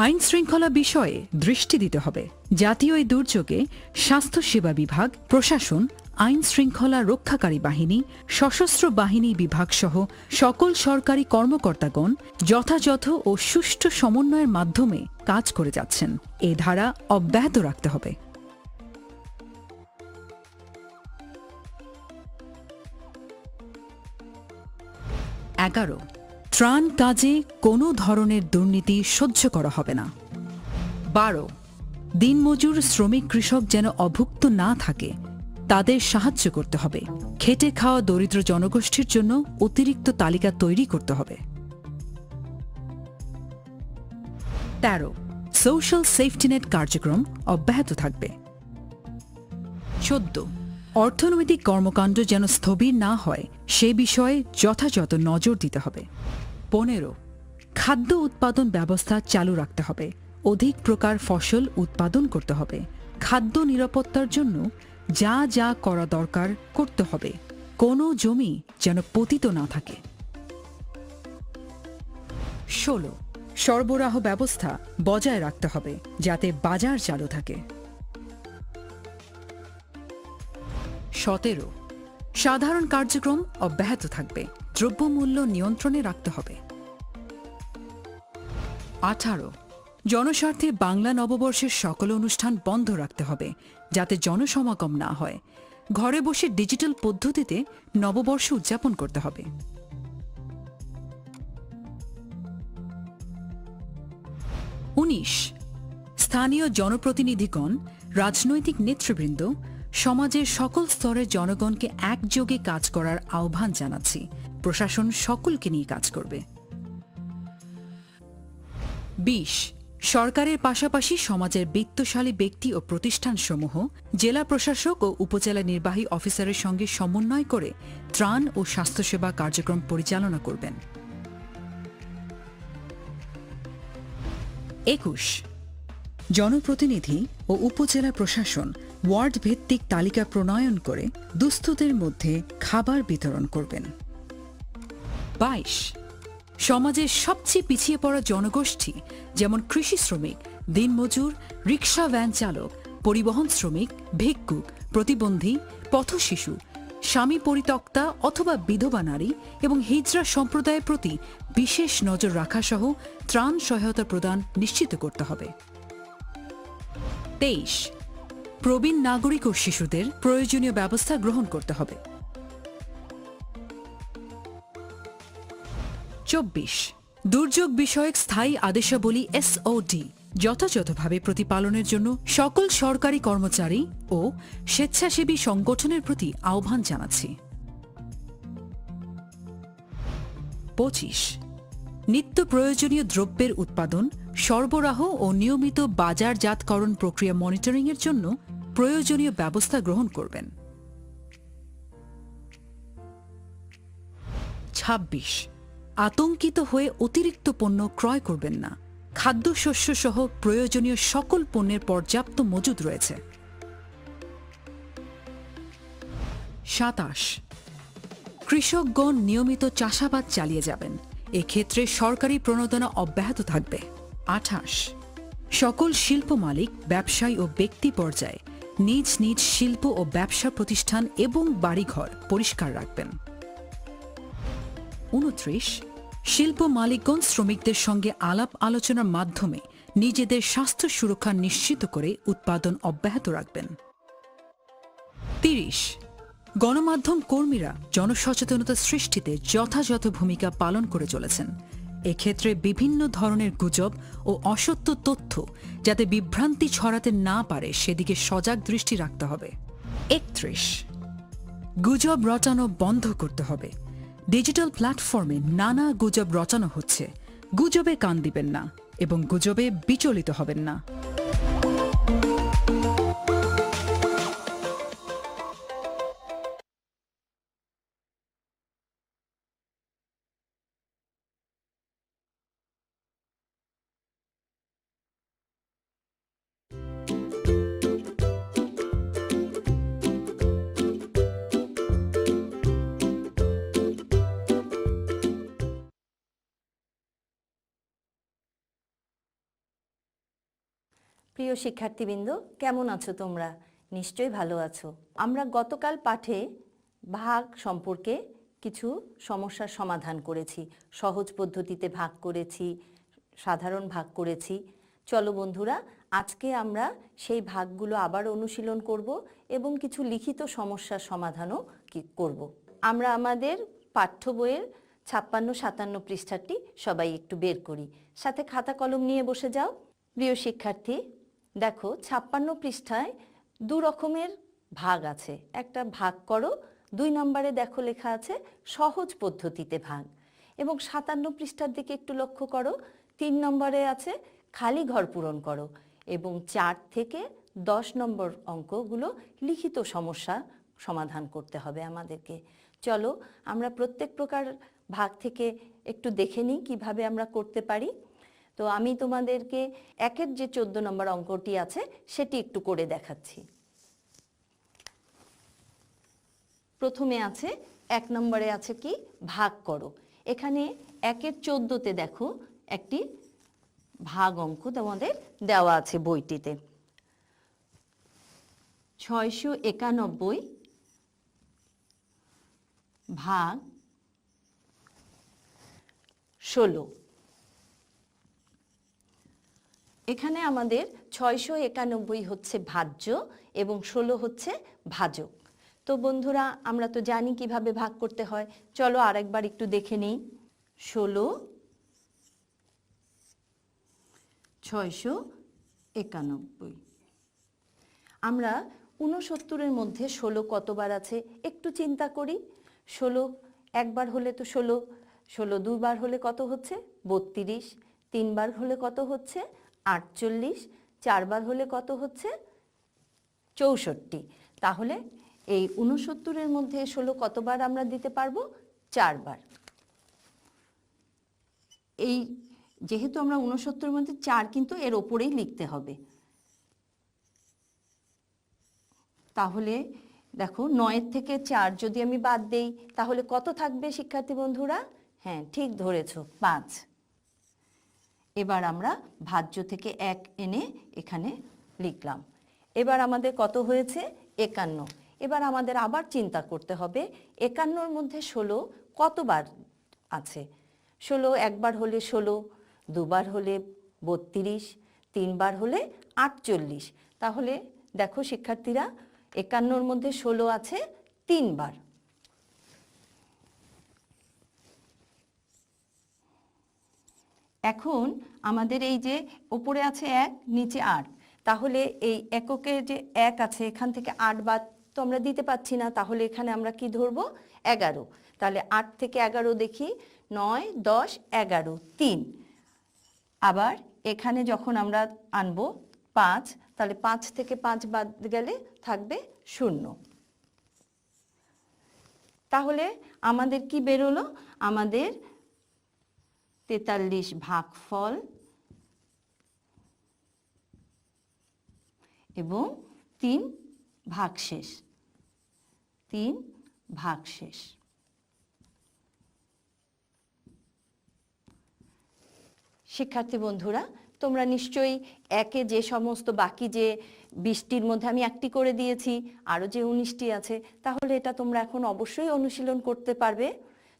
আইন শৃঙ্খলা বিষয়ে দৃষ্টি দিতে হবে। জাতীয় এই দুর্যোগে স্বাস্থ্যসেবা বিভাগ, প্রশাসন, আইন শৃঙ্খলা রক্ষাকারী বাহিনী, সশস্ত্র বাহিনী বিভাগ সহ সকল সরকারি কর্মকর্তাগণ যথাযথ ও সুষ্ঠু সমন্বয়ের মাধ্যমে কাজ করে যাচ্ছেন। এ ধারা অব্যাহত রাখতে হবে। ১১. ত্রাণ কাজে কোনো ধরনের দুর্নীতি সহ্য করা হবে না। ১২. দিনমজুর, শ্রমিক, কৃষক যেন অভুক্ত না থাকে তাদের সাহায্য করতে হবে। খেটে খাওয়া দরিদ্র জনগোষ্ঠীর জন্য অতিরিক্ত তালিকা তৈরি করতে হবে। ১৩. সোশ্যাল সেফটিনেট কার্যক্রম অব্যাহত থাকবে। ১৪. অর্থনৈতিক কর্মকাণ্ড যেন স্থবির না হয় সে বিষয়ে যথাযথ নজর দিতে হবে। ১৫. খাদ্য উৎপাদন ব্যবস্থা চালু রাখতে হবে। অধিক প্রকার ফসল উৎপাদন করতে হবে। খাদ্য নিরাপত্তার জন্য যা যা করা দরকার করতে হবে। কোনো জমি যেন পতিত না থাকে। ১৬. সরবরাহ ব্যবস্থা বজায় রাখতে হবে যাতে বাজার চালু থাকে। ১৭. সাধারণ কার্যক্রম অব্যাহত থাকবে। দ্রব্যমূল্য নিয়ন্ত্রণে রাখতে হবে। ১৮. জনস্বার্থে বাংলা নববর্ষের সকল অনুষ্ঠান বন্ধ রাখতে হবে যাতে জনসমাগম না হয়। ঘরে বসে ডিজিটাল পদ্ধতিতে নববর্ষ উদযাপন করতে হবে। ১৯. স্থানীয় জনপ্রতিনিধিগণ, রাজনৈতিক নেতৃবৃন্দ, সমাজের সকল স্তরের জনগণকে একযোগে কাজ করার আহ্বান জানাচ্ছি। প্রশাসন সকলকে নিয়ে কাজ করবে। ২০. সরকারের পাশাপাশি সমাজের বিত্তশালী ব্যক্তি ও প্রতিষ্ঠানসমূহ জেলা প্রশাসক ও উপজেলা নির্বাহী অফিসারের সঙ্গে সমন্বয় করে ত্রাণ ও স্বাস্থ্যসেবা কার্যক্রম পরিচালনা করবেন। ২১. জনপ্রতিনিধি ও উপজেলা প্রশাসন ওয়ার্ড ভিত্তিক তালিকা প্রণয়ন করে দুস্থদের মধ্যে খাবার বিতরণ করবেন। 22 সমাজের সবচেয়ে পিছিয়ে পড়া জনগোষ্ঠী যেমন কৃষি শ্রমিক, দিনমজুর, রিকশা ভ্যান চালক, পরিবহন শ্রমিক, ভিক্ষুক, প্রতিবন্ধী, পথশিশু, স্বামী পরিত্যক্তা অথবা বিধবা নারী এবং হিজড়া সম্প্রদায়ের প্রতি বিশেষ নজর রাখা সহ ত্রাণ সহায়তা প্রদান নিশ্চিত করতে হবে। 23 প্রবীণ নাগরিক ও শিশুদের প্রয়োজনীয় ব্যবস্থা গ্রহণ করতে হবে। 24 দুর্যোগ বিষয়ক স্থায়ী আদেশাবলী SOD যথাযথভাবে প্রতিপালনের জন্য সকল সরকারি কর্মচারী ও স্বেচ্ছাসেবী সংগঠনের প্রতি আহ্বান জানাচ্ছি। 25 নিত্য প্রয়োজনীয় দ্রব্যের উৎপাদন, সরবরাহ ও নিয়মিত বাজারজাতকরণ প্রক্রিয়া মনিটরিংয়ের জন্য প্রয়োজনীয় ব্যবস্থা গ্রহণ করবেন। 26 আতঙ্কিত হয়ে অতিরিক্ত পণ্য ক্রয় করবেন না। খাদ্যশস্য সহ প্রয়োজনীয় সকল পণ্যের পর্যাপ্ত মজুদ রয়েছে। 27 কৃষকগণ নিয়মিত চাষাবাদ চালিয়ে যাবেন। এক্ষেত্রে সরকারি প্রণোদনা অব্যাহত থাকবে। 28 সকল শিল্প মালিক, ব্যবসায়ী ও ব্যক্তি পর্যায়ে নিজ নিজ শিল্প ও ব্যবসা প্রতিষ্ঠান এবং বাড়িঘর পরিষ্কার রাখবেন। 29 শিল্প মালিকগণ শ্রমিকদের সঙ্গে আলাপ আলোচনার মাধ্যমে নিজেদের স্বাস্থ্য সুরক্ষা নিশ্চিত করে উৎপাদন অব্যাহত রাখবেন। 30 গণমাধ্যম কর্মীরা জনসচেতনতা সৃষ্টিতে যথাযথ ভূমিকা পালন করে চলেছেন। এক্ষেত্রে বিভিন্ন ধরনের গুজব ও অসত্য তথ্য যাতে বিভ্রান্তি ছড়াতে না পারে সেদিকে সজাগ দৃষ্টি রাখতে হবে। 31 গুজব রটানো বন্ধ করতে হবে। ডিজিটাল প্ল্যাটফর্মে নানা গুজব রটানো হচ্ছে। গুজবে কান দিবেন না এবং গুজবে বিচলিত হবেন না। প্রিয় শিক্ষার্থীবৃন্দ, কেমন আছো তোমরা? নিশ্চয়ই ভালো আছো। আমরা গতকাল পাঠে ভাগ সম্পর্কে কিছু সমস্যার সমাধান করেছি। সহজ পদ্ধতিতে ভাগ করেছি, সাধারণ ভাগ করেছি। চলো বন্ধুরা, আজকে আমরা সেই ভাগগুলো আবার অনুশীলন করব এবং কিছু লিখিত সমস্যার সমাধানও করব। আমরা আমাদের পাঠ্য বইয়ের 56-57 পৃষ্ঠাটি সবাই একটু বের করি। সাথে খাতা কলম নিয়ে বসে যাও। প্রিয় শিক্ষার্থী, দেখো 56 পৃষ্ঠায় দু রকমের ভাগ আছে। একটা ভাগ করো, 2 নম্বরে দেখো লেখা আছে সহজ পদ্ধতিতে ভাগ। এবং 57 পৃষ্ঠার দিকে একটু লক্ষ্য করো, 3 নম্বরে আছে খালি ঘর পূরণ করো। এবং 4 থেকে 10 নম্বর অঙ্কগুলো লিখিত সমস্যা সমাধান করতে হবে আমাদেরকে। চলো আমরা প্রত্যেক প্রকার ভাগ থেকে একটু দেখে নিই কিভাবে আমরা করতে পারি। তো আমি তোমাদেরকে একের যে 14 নম্বর অঙ্কটি আছে সেটি একটু করে দেখাচ্ছি। প্রথমে আছে 1 নম্বরে আছে কি ভাগ করো। এখানে 1-এর 14তে দেখো একটি ভাগ অঙ্ক তোমাদের দেওয়া আছে বইটিতে। 691 ভাগ 16। এখানে আমাদের 691 হচ্ছে ভাজ্য এবং 16 হচ্ছে ভাজক। তো বন্ধুরা, আমরা তো জানি কিভাবে ভাগ করতে হয়। চলো আরেকবার একটু দেখে নিই। 16 691। আমরা 69-এর মধ্যে 16 কতবার আছে একটু চিন্তা করি। 16 একবার হলে তো 16, 16 দুবার হলে কত হচ্ছে 32, 3 বার হলে কত হচ্ছে 48, 4 বার হলে কত হচ্ছে 64। তাহলে এই 69-এর মধ্যে 16 কতবার আমরা দিতে পারবো 4 বার। এই যেহেতু আমরা 69-এর মধ্যে 4 কিন্তু এর ওপরেই লিখতে হবে। তাহলে দেখো 9 থেকে 4 যদি আমি বাদ দেই তাহলে কত থাকবে শিক্ষার্থী বন্ধুরা? হ্যাঁ, ঠিক ধরেছো, 5। এবার আমরা ভাজ্য থেকে 1 এনে এখানে লিখলাম। এবার আমাদের কত হয়েছে? 51। এবার আমাদের আবার চিন্তা করতে হবে 51-র মধ্যে 16 কতবার আছে। 16 একবার হলে 16, দুবার হলে 32, 3 বার হলে 48। তাহলে দেখো শিক্ষার্থীরা, 51-র মধ্যে 16 আছে 3 বার। এখন আমাদের এই যে উপরে আছে 1, নিচে 8, তাহলে এই এককে যে 1 আছে এখান থেকে 8 বাদ তো আমরা দিতে পারছি না, তাহলে এখানে আমরা কি ধরবো? 11। তাহলে 8 থেকে 11 দেখি, 9, 10, 11, 3। আবার এখানে যখন আমরা আনবো 5, তাহলে 5 থেকে 5 বাদ গেলে থাকবে 0। তাহলে আমাদের কি বেরোলো? আমাদের 43 ভাগফল এবং 3 ভাগশেষ। 3 ভাগশেষ। শিক্ষার্থী বন্ধুরা, তোমরা নিশ্চয়ই একে যে সমস্ত বাকি যে 20টির মধ্যে আমি একটি করে দিয়েছি, আরও যে 19টি আছে, তাহলে এটা তোমরা এখন অবশ্যই অনুশীলন করতে পারবে।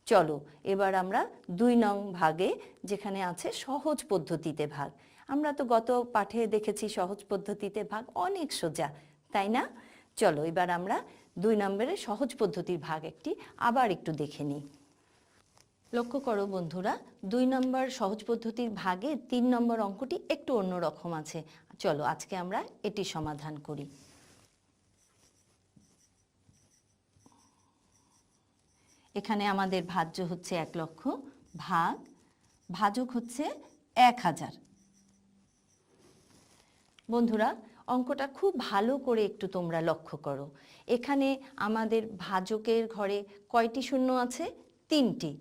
চলো এবার আমরা 2 নং ভাগে, যেখানে আছে সহজ পদ্ধতিতে ভাগ। আমরা তো গত পাঠে দেখেছি সহজ পদ্ধতিতে ভাগ অনেক সোজা, তাই না? চলো এবার আমরা 2 নম্বরের সহজ পদ্ধতির ভাগ একটি আবার একটু দেখে নিই। লক্ষ্য করো বন্ধুরা, 2 নম্বর সহজ পদ্ধতির ভাগে 3 নম্বর অঙ্কটি একটু অন্যরকম আছে। চলো আজকে আমরা এটি সমাধান করি। এখানে আমাদের ভাজ্য হচ্ছে 1 লক্ষ, ভাজক হচ্ছে 1000। বন্ধুরা, অঙ্কটা খুব ভালো করে একটু তোমরা লক্ষ্য করো। এখানে আমাদের ভাজকের ঘরে কয়টি শূন্য আছে? 3টি।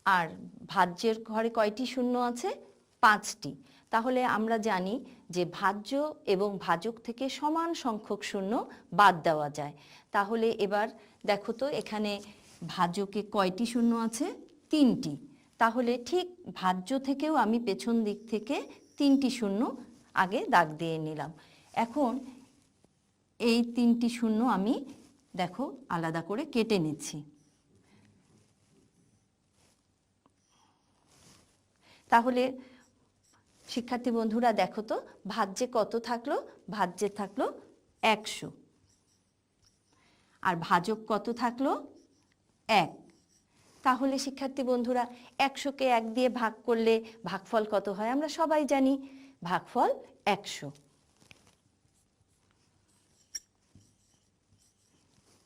আর ভাজ্যের ঘরে কয়টি শূন্য আছে? 5টি। তাহলে আমরা জানি যে ভাজ্য এবং ভাজক থেকে সমান সংখ্যক শূন্য বাদ দেওয়া যায়। তাহলে এবার দেখো তো এখানে ভাজকে কয়টি শূন্য আছে? 3টি। তাহলে ঠিক ভাজ্য থেকেও আমি পেছন দিক থেকে 3টি শূন্য আগে দাগ দিয়ে নিলাম। এখন এই 3টি শূন্য আমি দেখো আলাদা করে কেটে নিচ্ছি। তাহলে শিক্ষার্থী বন্ধুরা দেখো তো ভাজ্যে কত থাকলো? ভাজ্যে থাকলো 100। আর ভাজক কত থাকলো? 1। তাহলে শিক্ষার্থী বন্ধুরা 100কে 1 দিয়ে ভাগ করলে ভাগফল কত হয়? আমরা সবাই জানি, ভাগফল 100।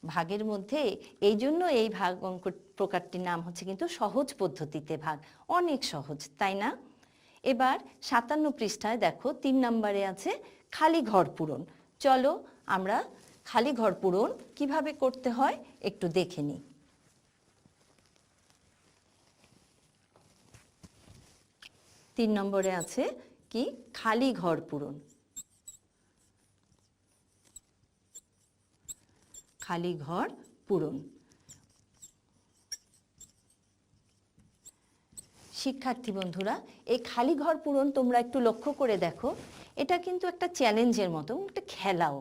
ভাগের মধ্যে এই জন্য এই ভাগ অঙ্ক প্রকারটির নাম হচ্ছে কিন্তু সহজ পদ্ধতিতে ভাগ। অনেক সহজ, তাই না? এবার 57 পৃষ্ঠায় দেখো 3 নম্বরে আছে খালি ঘর পূরণ। চলো আমরা খালি ঘর পূরণ কিভাবে করতে হয় একটু দেখে নিই। তিন নম্বরে আছে কি? খালি ঘর পূরণ। খালি ঘর পূরণ। শিক্ষার্থী বন্ধুরা, এই খালি ঘর পূরণ তোমরা একটু লক্ষ্য করে দেখো, এটা কিন্তু একটা চ্যালেঞ্জের মতো, একটা খেলাও।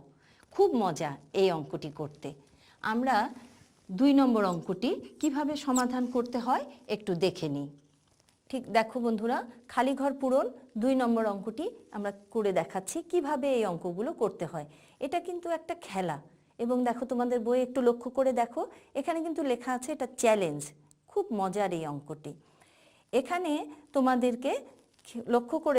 খুব মজা এই অঙ্কটি করতে। আমরা 2 নম্বর অঙ্কটি কিভাবে সমাধান করতে হয় একটু দেখে নিই। ঠিক দেখো বন্ধুরা, খালি ঘর পূরণ 2 নম্বর অঙ্কটি আমরা করে দেখাচ্ছি কিভাবে এই অঙ্কগুলো করতে হয়। এটা কিন্তু একটা খেলা, এবং দেখো তোমাদের বইয়ে একটু লক্ষ্য করে দেখো, এখানে কিন্তু লেখা আছে এটা চ্যালেঞ্জ। খুব মজার এই অঙ্কটি। এখানে তোমাদেরকে লক্ষ্য করে